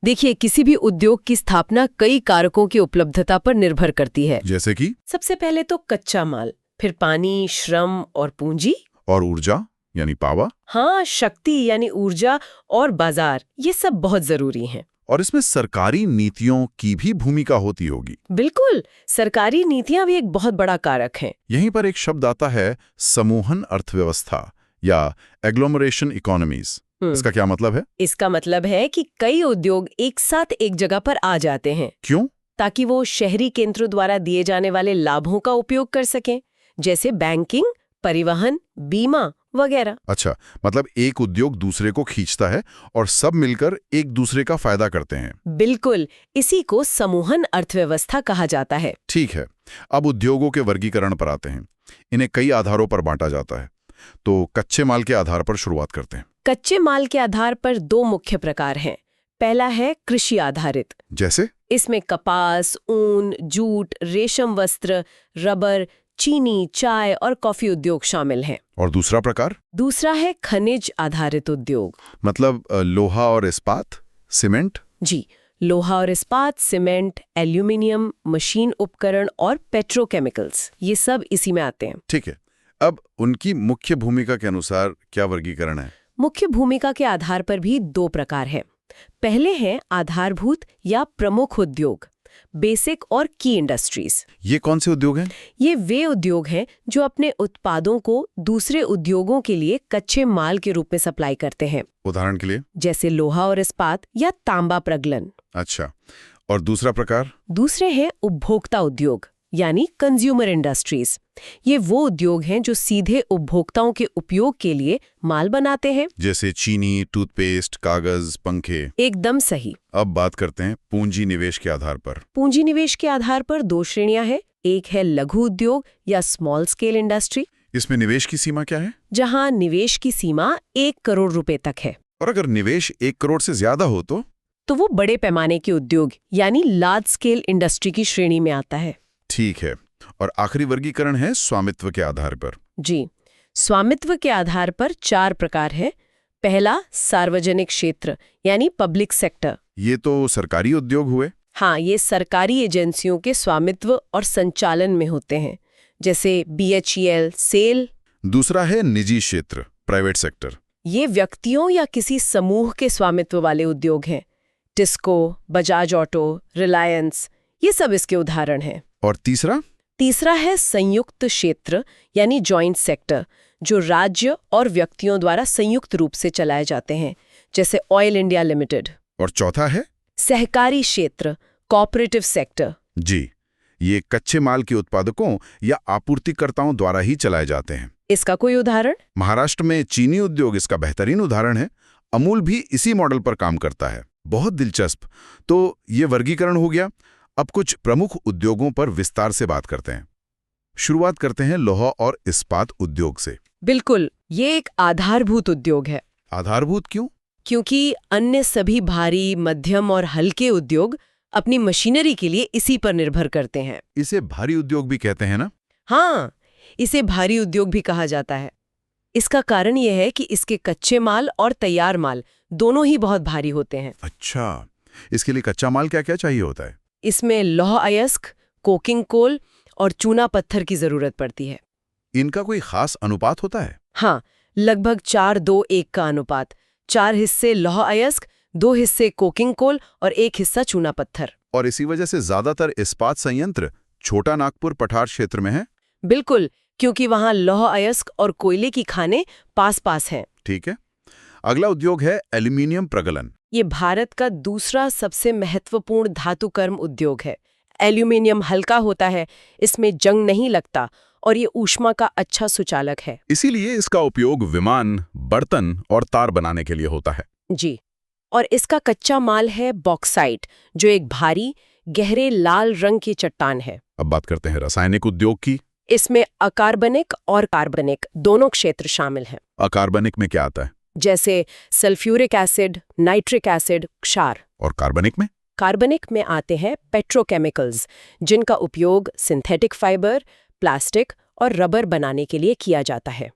देखिए, किसी भी उद्योग की स्थापना कई कारकों की उपलब्धता पर निर्भर करती है। जैसे कि? सबसे पहले तो कच्चा माल, फिर पानी, श्रम और पूंजी। और ऊर्जा यानी पावर। हाँ, शक्ति यानी ऊर्जा और बाजार, ये सब बहुत जरूरी हैं। और इसमें सरकारी नीतियों की भी भूमिका होती होगी। बिल्कुल, सरकारी नीतियां भी एक बहुत बड़ा कारक हैं। यहीं पर एक शब्द आता है, समूहन अर्थव्यवस्था या एग्लोमरेशन इकोनॉमीज। इसका क्या मतलब है? इसका मतलब है कि कई उद्योग एक साथ एक जगह पर आ जाते हैं। क्यों? ताकि वो शहरी केंद्रों द्वारा दिए जाने वाले लाभों का उपयोग कर सकें, जैसे बैंकिंग, परिवहन, बीमा वगैरह। अच्छा, मतलब एक उद्योग दूसरे को खींचता है और सब मिलकर एक दूसरे का फायदा करते हैं। बिल्कुल, इसी को समूहन अर्थव्यवस्था कहा जाता है। ठीक है। अब उद्योगों के वर्गीकरण पर आते हैं। इन्हें कई आधारों पर बांटा जाता है। तो कच्चे माल के आधार पर शुरुआत करते हैं। कच्चे माल के आधार पर 2 मुख्य प्रकार हैं। पहला है कृषि आधारित। जैसे? इसमें कपास, ऊन, जूट, रेशम वस्त्र, रबर, चीनी, चाय और कॉफी उद्योग शामिल हैं। और दूसरा प्रकार? दूसरा है खनिज आधारित उद्योग। मतलब लोहा और इस्पात, सीमेंट? जी, लोहा और इस्पात, सीमेंट, एल्यूमिनियम, मशीन उपकरण और पेट्रोकेमिकल्स, ये सब इसी में आते हैं। ठीक है। अब उनकी मुख्य भूमिका के अनुसार क्या वर्गीकरण है? मुख्य भूमिका के आधार पर भी 2 प्रकार हैं। पहले हैं आधारभूत या प्रमुख उद्योग, बेसिक और की इंडस्ट्रीज। ये कौन से उद्योग हैं? ये वे उद्योग हैं जो अपने उत्पादों को दूसरे उद्योगों के लिए कच्चे माल के रूप में सप्लाई करते हैं। उदाहरण के लिए? जैसे लोहा और इस्पात या तांबा प्रगलन। अच्छा, और दूसरा प्रकार? दूसरे हैं उपभोक्ता उद्योग यानी कंज्यूमर इंडस्ट्रीज। ये वो उद्योग हैं जो सीधे उपभोक्ताओं के उपयोग के लिए माल बनाते हैं, जैसे चीनी, टूथपेस्ट, कागज, पंखे। एकदम सही। अब बात करते हैं पूंजी निवेश के आधार पर। पूंजी निवेश के आधार पर 2 श्रेणियां हैं। एक है लघु उद्योग या स्मॉल स्केल इंडस्ट्री। इसमें निवेश की सीमा क्या है? जहां निवेश की सीमा 1 करोड़ रुपए तक है। और अगर निवेश 1 करोड़ से ज्यादा हो तो वो बड़े पैमाने के उद्योग यानी लार्ज स्केल इंडस्ट्री की श्रेणी में आता है। ठीक है। और आखिरी वर्गीकरण है स्वामित्व के आधार पर। जी, स्वामित्व के आधार पर 4 प्रकार है। पहला सार्वजनिक क्षेत्र यानी पब्लिक सेक्टर। ये तो सरकारी उद्योग हुए। हाँ, ये सरकारी एजेंसियों के स्वामित्व और संचालन में होते हैं, जैसे BHEL, सेल। दूसरा है निजी क्षेत्र, प्राइवेट सेक्टर। ये व्यक्तियों या किसी समूह के स्वामित्व वाले उद्योग हैं। टिस्को, बजाज ऑटो, रिलायंस, ये सब इसके उदाहरण हैं। और तीसरा है संयुक्त क्षेत्र यानी जॉइंट सेक्टर, जो राज्य और व्यक्तियों द्वारा संयुक्त रूप से चलाए जाते हैं, जैसे ऑयल इंडिया लिमिटेड। और चौथा है सहकारी क्षेत्र, कोऑपरेटिव सेक्टर। जी, ये कच्चे माल के उत्पादकों या आपूर्तिकर्ताओं द्वारा ही चलाए जाते हैं। इसका कोई उदाहरण? महाराष्ट्र में चीनी उद्योग इसका बेहतरीन उदाहरण है। अमूल भी इसी मॉडल पर काम करता है। बहुत दिलचस्प। तो ये वर्गीकरण हो गया। अब कुछ प्रमुख उद्योगों पर विस्तार से बात करते हैं। शुरुआत करते हैं लौह और इस्पात उद्योग से। बिल्कुल, ये एक आधारभूत उद्योग है। आधारभूत क्यों? क्योंकि अन्य सभी भारी, मध्यम और हल्के उद्योग अपनी मशीनरी के लिए इसी पर निर्भर करते हैं। इसे भारी उद्योग भी कहते हैं ना? हाँ, इसे भारी उद्योग भी कहा जाता है। इसका कारण यह है कि इसके कच्चे माल और तैयार माल दोनों ही बहुत भारी होते हैं। अच्छा, इसके लिए कच्चा माल क्या क्या चाहिए होता है? इसमें लौह अयस्क, कोकिंग कोल और चूना पत्थर की जरूरत पड़ती है। इनका कोई खास अनुपात होता है? हाँ, लगभग 4-2-1 का अनुपात। 4 हिस्से लौह अयस्क, 2 हिस्से कोकिंग कोल और 1 हिस्सा चूना पत्थर। और इसी वजह से ज्यादातर इस्पात संयंत्र छोटा नागपुर पठार क्षेत्र में है। बिल्कुल, क्योंकि वहाँ लौह अयस्क और कोयले की खानें पास पास हैं। ठीक है। अगला उद्योग है एल्यूमीनियम प्रगलन। ये भारत का दूसरा सबसे महत्वपूर्ण धातुकर्म उद्योग है। एल्यूमीनियम हल्का होता है, इसमें जंग नहीं लगता और ये ऊष्मा का अच्छा सुचालक है। इसीलिए इसका उपयोग विमान, बर्तन और तार बनाने के लिए होता है। जी, और इसका कच्चा माल है बॉक्साइट, जो एक भारी, गहरे लाल रंग की चट्टान है। अब बात करते हैं रासायनिक उद्योग की। इसमें अकार्बनिक और कार्बनिक दोनों क्षेत्र शामिल हैं। अकार्बनिक में क्या आता है? जैसे सल्फ्यूरिक एसिड, नाइट्रिक एसिड, क्षार। और कार्बनिक में? कार्बनिक में आते हैं पेट्रोकेमिकल्स, जिनका उपयोग सिंथेटिक फाइबर, प्लास्टिक और रबर बनाने के लिए किया जाता है।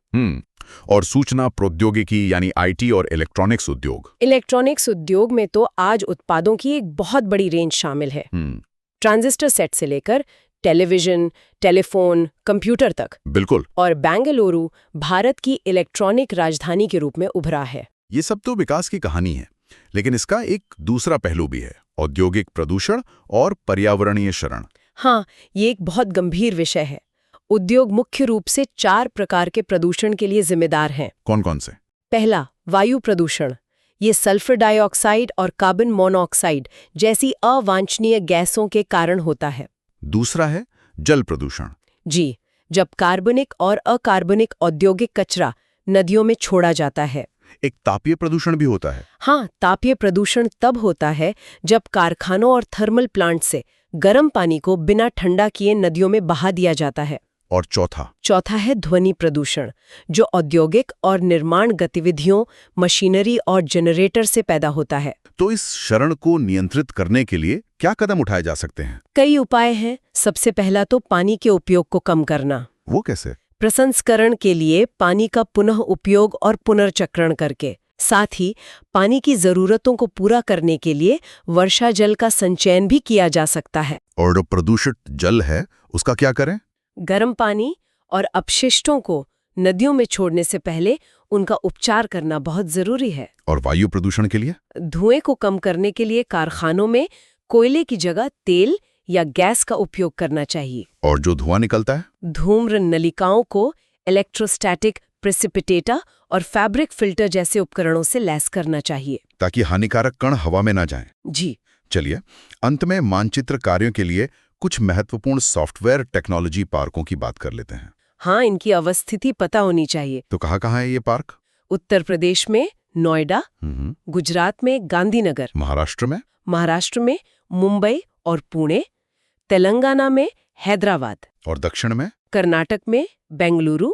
और सूचना प्रौद्योगिकी यानी आईटी और इलेक्ट्रॉनिक्स उद्योग। इलेक्ट्रॉनिक्स उद्योग में तो आज उत्पादों की एक बहुत बड़ी रेंज शामिल है। ट्रांजिस्टर सेट से लेकर टेलीविजन, टेलीफोन, कंप्यूटर तक। बिल्कुल। और बेंगलुरु भारत की इलेक्ट्रॉनिक राजधानी के रूप में उभरा है। ये सब तो विकास की कहानी है, लेकिन इसका एक दूसरा पहलू भी है, औद्योगिक प्रदूषण और पर्यावरणीय क्षरण। हाँ, ये एक बहुत गंभीर विषय है। उद्योग मुख्य रूप से 4 प्रकार के प्रदूषण के लिए जिम्मेदार हैं। कौन कौन से? पहला, वायु प्रदूषण। ये सल्फर डाइऑक्साइड और कार्बन मोनोऑक्साइड जैसी अवांछनीय गैसों के कारण होता है। दूसरा है जल प्रदूषण। जी, जब कार्बनिक और अकार्बनिक औद्योगिक कचरा नदियों में छोड़ा जाता है। एक तापीय प्रदूषण भी होता है। हाँ, तापीय प्रदूषण तब होता है जब कारखानों और थर्मल प्लांट से गर्म पानी को बिना ठंडा किए नदियों में बहा दिया जाता है। और चौथा है ध्वनि प्रदूषण, जो औद्योगिक और निर्माण गतिविधियों, मशीनरी और जनरेटर से पैदा होता है। तो इस क्षरण को नियंत्रित करने के लिए क्या कदम उठाए जा सकते हैं? कई उपाय हैं। सबसे पहला तो पानी के उपयोग को कम करना। वो कैसे? प्रसंस्करण के लिए पानी का पुनः उपयोग और पुनर्चक्रण करके। साथ ही पानी की जरूरतों को पूरा करने के लिए वर्षा जल का संचयन भी किया जा सकता है। और जो प्रदूषित जल है उसका क्या करें? गर्म पानी और अपशिष्टों को नदियों में छोड़ने से पहले उनका उपचार करना बहुत जरूरी है। और वायु प्रदूषण के लिए? धुएं को कम करने के लिए कारखानों में कोयले की जगह तेल या गैस का उपयोग करना चाहिए। और जो धुआं निकलता है? धूम्र नलिकाओं को इलेक्ट्रोस्टैटिक प्रेसिपिटेटर और फैब्रिक फिल्टर जैसे उपकरणों से लैस करना चाहिए, ताकि हानिकारक कण हवा में ना जाएं। जी। चलिए, अंत में मानचित्र कार्यों के लिए कुछ महत्वपूर्ण सॉफ्टवेयर टेक्नोलॉजी पार्कों की बात कर लेते हैं। हाँ, इनकी अवस्थिति पता होनी चाहिए। तो कहाँ है ये पार्क? उत्तर प्रदेश में नोएडा, गुजरात में गांधीनगर, महाराष्ट्र में मुंबई और पुणे, तेलंगाना में हैदराबाद, और दक्षिण में कर्नाटक में बेंगलुरु,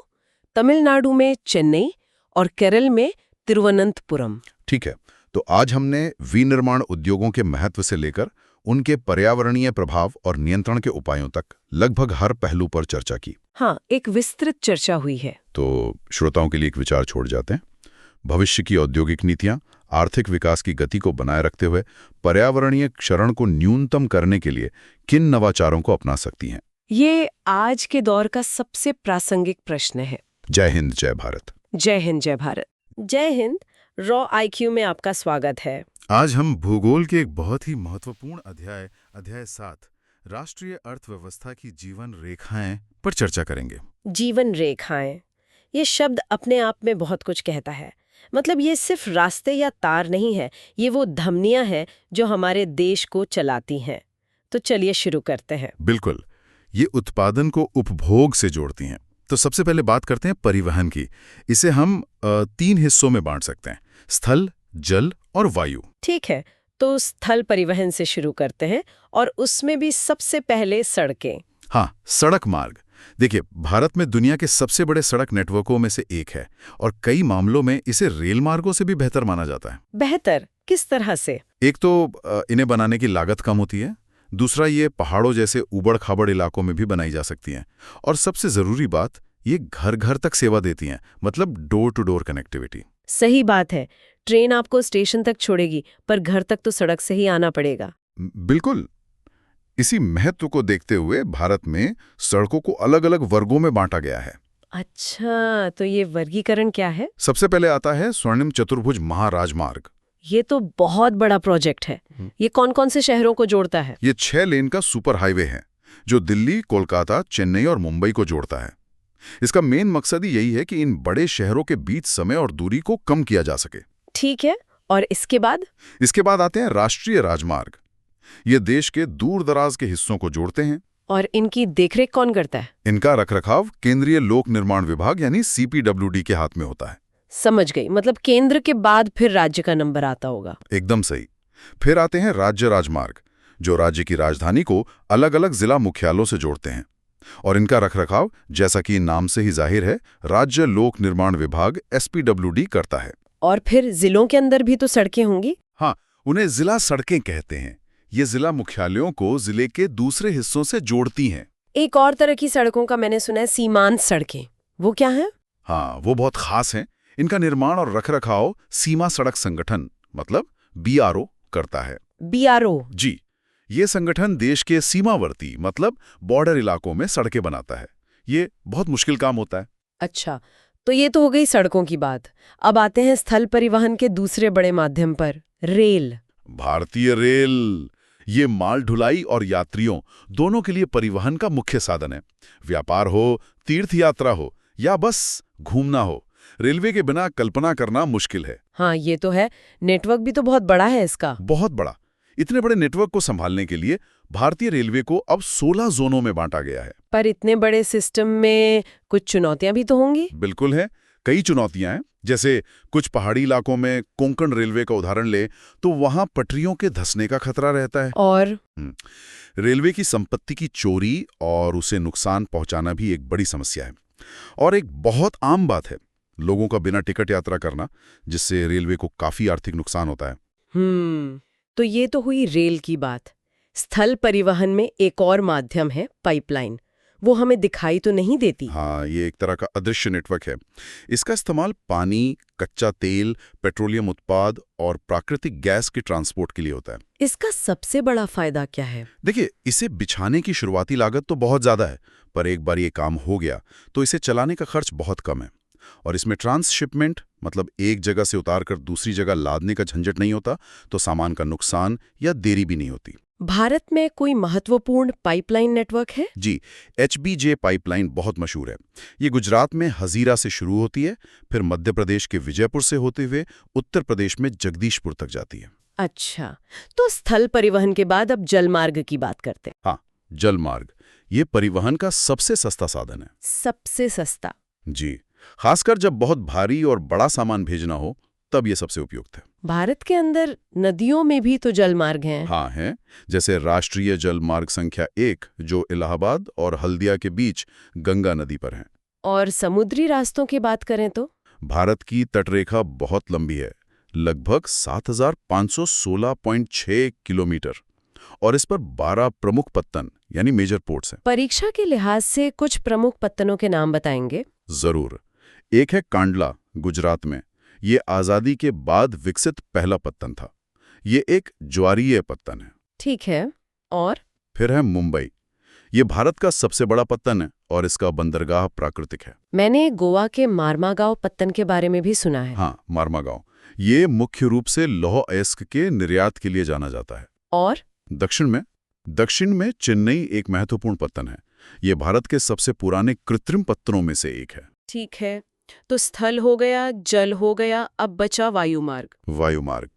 तमिलनाडु में चेन्नई और केरल में तिरुवनंतपुरम। ठीक है, तो आज हमने विनिर्माण उद्योगों के महत्व से लेकर उनके पर्यावरणीय प्रभाव और नियंत्रण के उपायों तक लगभग हर पहलू पर चर्चा की। हाँ, एक विस्तृत चर्चा हुई है। तो श्रोताओं के लिए एक विचार छोड़ जाते हैं। भविष्य की औद्योगिक नीतियां आर्थिक विकास की गति को बनाए रखते हुए पर्यावरणीय क्षरण को न्यूनतम करने के लिए किन नवाचारों को अपना सकती हैं? ये आज के दौर का सबसे प्रासंगिक प्रश्न है। जय हिंद, जय भारत। जय हिंद, जय भारत। जय हिंद। रॉ आईक्यू में आपका स्वागत है। आज हम भूगोल के एक बहुत ही महत्वपूर्ण अध्याय 7 राष्ट्रीय अर्थव्यवस्था की जीवन रेखाएं पर चर्चा करेंगे। जीवन रेखाएं, ये शब्द अपने आप में बहुत कुछ कहता है। मतलब ये सिर्फ रास्ते या तार नहीं है, ये वो धमनियां हैं जो हमारे देश को चलाती हैं। तो चलिए शुरू करते हैं। बिल्कुल, ये उत्पादन को उपभोग से जोड़ती हैं। तो सबसे पहले बात करते हैं परिवहन की। इसे हम 3 हिस्सों में बांट सकते हैं: स्थल, जल और वायु। ठीक है, तो स्थल परिवहन से शुरू करते हैं और उसमें भी सबसे पहले सड़कें। हाँ, सड़क मार्ग। देखिए, भारत में दुनिया के सबसे बड़े सड़क नेटवर्कों में से एक है और कई मामलों में इसे रेल मार्गों से भी बेहतर माना जाता है। बेहतर किस तरह से? एक तो इन्हें बनाने की लागत कम होती है, दूसरा ये पहाड़ों जैसे उबड़-खाबड़ इलाकों में भी बनाई जा सकती हैं, और सबसे जरूरी बात, ये घर-घर तक सेवा देती हैं, मतलब डोर टू डोर कनेक्टिविटी। सही बात है। ट्रेन आपको स्टेशन तक छोड़ेगी, पर घर तक तो सड़क से ही आना पड़ेगा। बिल्कुल। इसी महत्व को देखते हुए भारत में सड़कों को अलग-अलग वर्गों में बांटा गया है। अच्छा, तो ये वर्गीकरण क्या है? सबसे पहले आता है स्वर्णिम चतुर्भुज महाराजमार्ग। ये तो बहुत बड़ा प्रोजेक्ट है। ये कौन-कौन से शहरों को जोड़ता है? ये 6 लेन का सुपर हाईवे है जो दिल्ली, कोलकाता, चेन्नई और मुंबई को जोड़ता है। इसका मेन मकसद ही यही है कि इन बड़े शहरों के बीच समय और दूरी को कम किया जा सके। ठीक है, और इसके बाद? इसके बाद आते हैं राष्ट्रीय राजमार्ग। ये देश के दूर दराज के हिस्सों को जोड़ते हैं। और इनकी देखरेख कौन करता है? इनका रखरखाव केंद्रीय लोक निर्माण विभाग यानी CPWD के हाथ में होता है। समझ गई, मतलब केंद्र के बाद फिर राज्य का नंबर आता होगा। एकदम सही। फिर आते हैं राज्य राजमार्ग, जो राज्य की राजधानी को अलग अलग जिला मुख्यालयों से जोड़ते हैं, और इनका रखरखाव, जैसा कि नाम से ही जाहिर है, राज्य लोक निर्माण विभाग SPWD करता है। और फिर जिलों के अंदर भी तो सड़कें होंगी? हाँ, उन्हें जिला सड़कें कहते हैं। ये जिला मुख्यालयों को जिले के दूसरे हिस्सों से जोड़ती हैं। एक और तरह की सड़कों का मैंने सुना है, सीमांत सड़कें। वो क्या है? हाँ, वो बहुत खास हैं। इनका निर्माण और रखरखाव सीमा सड़क संगठन मतलब BRO करता है। BRO? जी, ये संगठन देश के सीमावर्ती मतलब बॉर्डर इलाकों में सड़कें बनाता है। ये बहुत मुश्किल काम होता है। अच्छा, तो ये तो हो गई सड़कों की बात। अब आते हैं स्थल परिवहन के दूसरे बड़े माध्यम पर, रेल। भारतीय रेल ये माल ढुलाई और यात्रियों दोनों के लिए परिवहन का मुख्य साधन है। व्यापार हो, तीर्थ यात्रा हो या बस घूमना हो, रेलवे के बिना कल्पना करना मुश्किल है। हाँ, ये तो है। नेटवर्क भी तो बहुत बड़ा है इसका। बहुत बड़ा। इतने बड़े नेटवर्क को संभालने के लिए भारतीय रेलवे को अब 16 जोनों में बांटा गया है। पर इतने बड़े सिस्टम में कुछ चुनौतियां भी तो होंगी? बिल्कुल है, कई चुनौतियां हैं। जैसे कुछ पहाड़ी इलाकों में कोंकण रेलवे का उदाहरण ले तो वहां पटरियों के धंसने का खतरा रहता है। और रेलवे की संपत्ति की चोरी और उसे नुकसान पहुंचाना भी एक बड़ी समस्या है। और एक बहुत आम बात है, लोगों का बिना टिकट यात्रा करना, जिससे रेलवे को काफी आर्थिक नुकसान होता है। तो ये तो हुई रेल की बात। स्थल परिवहन में एक और माध्यम है, पाइपलाइन। वो हमें दिखाई तो नहीं देती। हाँ, ये एक तरह का अदृश्य नेटवर्क है। इसका इस्तेमाल पानी, कच्चा तेल, पेट्रोलियम उत्पाद और प्राकृतिक गैस के ट्रांसपोर्ट के लिए होता है। इसका सबसे बड़ा फायदा क्या है? देखिए, इसे बिछाने की शुरुआती लागत तो बहुत ज्यादा है, पर एक बार ये काम हो गया तो इसे चलाने का खर्च बहुत कम है। और इसमें ट्रांसशिपमेंट मतलब एक जगह से उतारकर दूसरी जगह लादने का झंझट नहीं होता, तो सामान का नुकसान या देरी भी नहीं होती। भारत में कोई महत्वपूर्ण पाइपलाइन नेटवर्क है? जी, HBJ पाइपलाइन बहुत मशहूर है। ये गुजरात में हजीरा से शुरू होती है, फिर मध्य प्रदेश के विजयपुर से होते हुए उत्तर प्रदेश में जगदीशपुर तक जाती है। अच्छा, तो स्थल परिवहन के बाद अब जलमार्ग की बात करते हैं। हाँ, जलमार्ग ये परिवहन का सबसे सस्ता साधन है। सबसे सस्ता? जी, खासकर जब बहुत भारी और बड़ा सामान भेजना हो तब ये सबसे उपयुक्त है। भारत के अंदर नदियों में भी तो जलमार्ग हैं। हाँ हैं, जैसे राष्ट्रीय जलमार्ग संख्या 1 जो इलाहाबाद और हल्दिया के बीच गंगा नदी पर है। और समुद्री रास्तों की बात करें तो? भारत की तटरेखा बहुत लंबी है, लगभग 7516.6 किलोमीटर, और इस पर 12 प्रमुख पत्तन यानी मेजर पोर्ट्स हैं। परीक्षा के लिहाज से कुछ प्रमुख पत्तनों के नाम बताएंगे? जरूर। एक है कांडला, गुजरात में। ये आजादी के बाद विकसित पहला पत्तन था। ये एक ज्वारीय पत्तन है। ठीक है, और? फिर है मुंबई। ये भारत का सबसे बड़ा पत्तन है और इसका बंदरगाह प्राकृतिक है। मैंने गोवा के मार्मागांव पत्तन के बारे में भी सुना है। हाँ, मार्मागांव। ये मुख्य रूप से लौह अयस्क के निर्यात के लिए जाना जाता है। और? दक्षिण में चेन्नई एक महत्वपूर्ण पत्तन है। ये भारत के सबसे पुराने कृत्रिम पत्तनों में से एक है। ठीक है, तो स्थल हो गया, जल हो गया, अब बचा वायुमार्ग। वायुमार्ग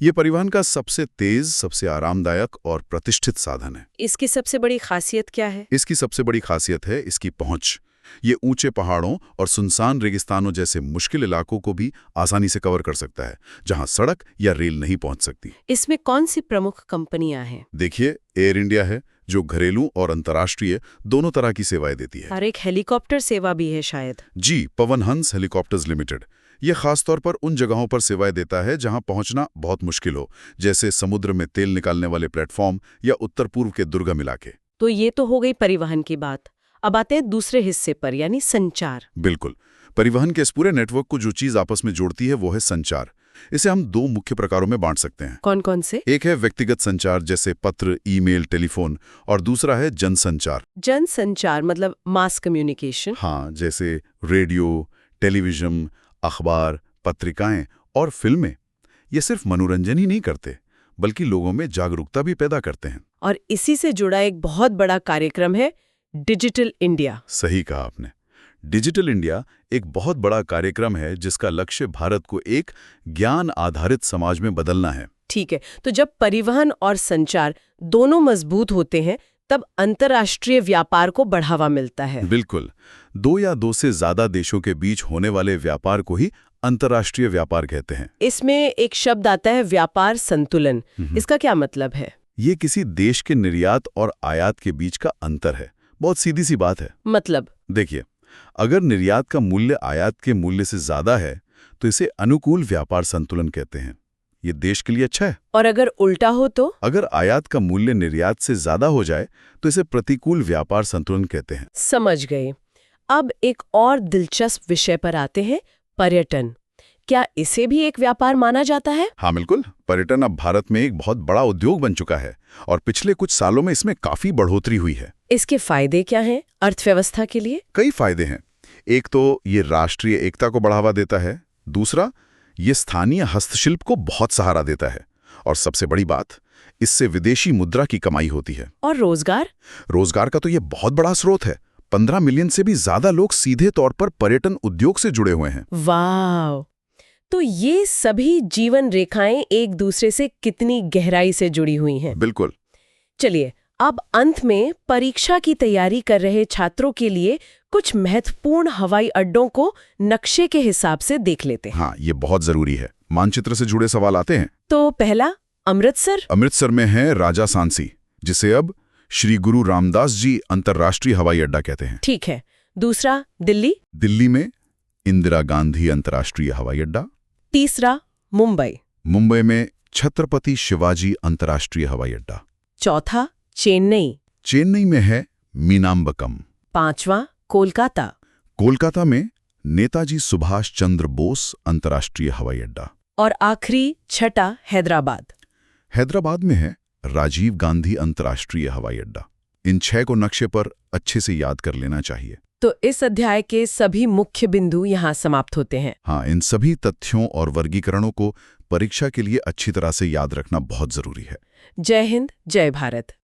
ये परिवहन का सबसे तेज, सबसे आरामदायक और प्रतिष्ठित साधन है। इसकी सबसे बड़ी खासियत क्या है? इसकी सबसे बड़ी खासियत है इसकी पहुंच। ये ऊंचे पहाड़ों और सुनसान रेगिस्तानों जैसे मुश्किल इलाकों को भी आसानी से कवर कर सकता है, जहां सड़क या रेल नहीं पहुंच सकती। इसमें कौन सी प्रमुख कंपनियां हैं? देखिए, एयर इंडिया है, जो घरेलू और अंतर्राष्ट्रीय दोनों तरह की सेवाएं देती है। और एक हेलीकॉप्टर सेवा भी है शायद। जी, पवन हंस हेलीकॉप्टर्स लिमिटेड। ये खासतौर पर उन जगहों पर सेवाएं देता है जहां पहुंचना बहुत मुश्किल हो, जैसे समुद्र में तेल निकालने वाले प्लेटफॉर्म या उत्तर पूर्व के दुर्गम इलाके। तो ये तो हो गई परिवहन की बात। अब आते हैं दूसरे हिस्से पर, यानी संचार। बिल्कुल। परिवहन के इस पूरे नेटवर्क को जो चीज आपस में जोड़ती है वो है संचार। इसे हम दो मुख्य प्रकारों में बांट सकते हैं। कौन कौन से? एक है व्यक्तिगत संचार, जैसे पत्र, ईमेल, टेलीफोन, और दूसरा है जनसंचार। जनसंचार मतलब मास कम्युनिकेशन। हाँ, जैसे रेडियो, टेलीविजन, अखबार, पत्रिकाएं और फिल्में। ये सिर्फ मनोरंजन ही नहीं करते, बल्कि लोगों में जागरूकता भी पैदा करते हैं। और इसी से जुड़ा एक बहुत बड़ा कार्यक्रम है डिजिटल इंडिया। सही कहा आपने। डिजिटल इंडिया एक बहुत बड़ा कार्यक्रम है जिसका लक्ष्य भारत को एक ज्ञान आधारित समाज में बदलना है। ठीक है, तो जब परिवहन और संचार दोनों मजबूत होते हैं तब अंतर्राष्ट्रीय व्यापार को बढ़ावा मिलता है। बिल्कुल। दो या दो से ज्यादा देशों के बीच होने वाले व्यापार को ही अंतर्राष्ट्रीय व्यापार कहते हैं। इसमें एक शब्द आता है व्यापार संतुलन। इसका क्या मतलब है? ये किसी देश के निर्यात और आयात के बीच का अंतर है। बहुत सीधी सी बात है। मतलब? देखिए, अगर निर्यात का मूल्य आयात के मूल्य से ज्यादा है तो इसे अनुकूल व्यापार संतुलन कहते हैं। ये देश के लिए अच्छा है। और अगर उल्टा हो तो? अगर आयात का मूल्य निर्यात से ज्यादा हो जाए तो इसे प्रतिकूल व्यापार संतुलन कहते हैं। समझ गए। अब एक और दिलचस्प विषय पर आते हैं, पर्यटन। क्या इसे भी एक व्यापार माना जाता है? हाँ बिल्कुल। पर्यटन अब भारत में एक बहुत बड़ा उद्योग बन चुका है और पिछले कुछ सालों में इसमें काफी बढ़ोतरी हुई है। इसके फायदे क्या हैं अर्थव्यवस्था के लिए? कई फायदे हैं। एक तो ये राष्ट्रीय एकता को बढ़ावा देता है, दूसरा ये स्थानीय हस्तशिल्प को बहुत सहारा देता है, और सबसे बड़ी बात, इससे विदेशी मुद्रा की कमाई होती है। और रोजगार? रोजगार का तो ये बहुत बड़ा स्रोत है। 15 मिलियन से भी ज्यादा लोग सीधे तौर पर पर्यटन उद्योग से जुड़े हुए हैं। वाह! तो ये सभी जीवन रेखाएं एक दूसरे से कितनी गहराई से जुड़ी हुई हैं। बिल्कुल। चलिए, अब अंत में परीक्षा की तैयारी कर रहे छात्रों के लिए कुछ महत्वपूर्ण हवाई अड्डों को नक्शे के हिसाब से देख लेते हैं। हाँ, ये बहुत जरूरी है। मानचित्र से जुड़े सवाल आते हैं। तो पहला, अमृतसर। अमृतसर में है राजा सांसी, जिसे अब श्री गुरु रामदास जी अंतर्राष्ट्रीय हवाई अड्डा कहते हैं। ठीक है। दूसरा, दिल्ली। दिल्ली में इंदिरा गांधी अंतर्राष्ट्रीय हवाई अड्डा। तीसरा, मुंबई। मुंबई में छत्रपति शिवाजी अंतर्राष्ट्रीय हवाई अड्डा। चौथा, चेन्नई। चेन्नई में है मीनाम्बकम। पांचवा, कोलकाता। कोलकाता में नेताजी सुभाष चंद्र बोस अंतर्राष्ट्रीय हवाई अड्डा। और आखिरी, छठा, हैदराबाद। हैदराबाद में है राजीव गांधी अंतर्राष्ट्रीय हवाई अड्डा। इन 6 को नक्शे पर अच्छे से याद कर लेना चाहिए। तो इस अध्याय के सभी मुख्य बिंदु यहाँ समाप्त होते हैं। हाँ, इन सभी तथ्यों और वर्गीकरणों को परीक्षा के लिए अच्छी तरह से याद रखना बहुत जरूरी है। जय हिंद, जय भारत।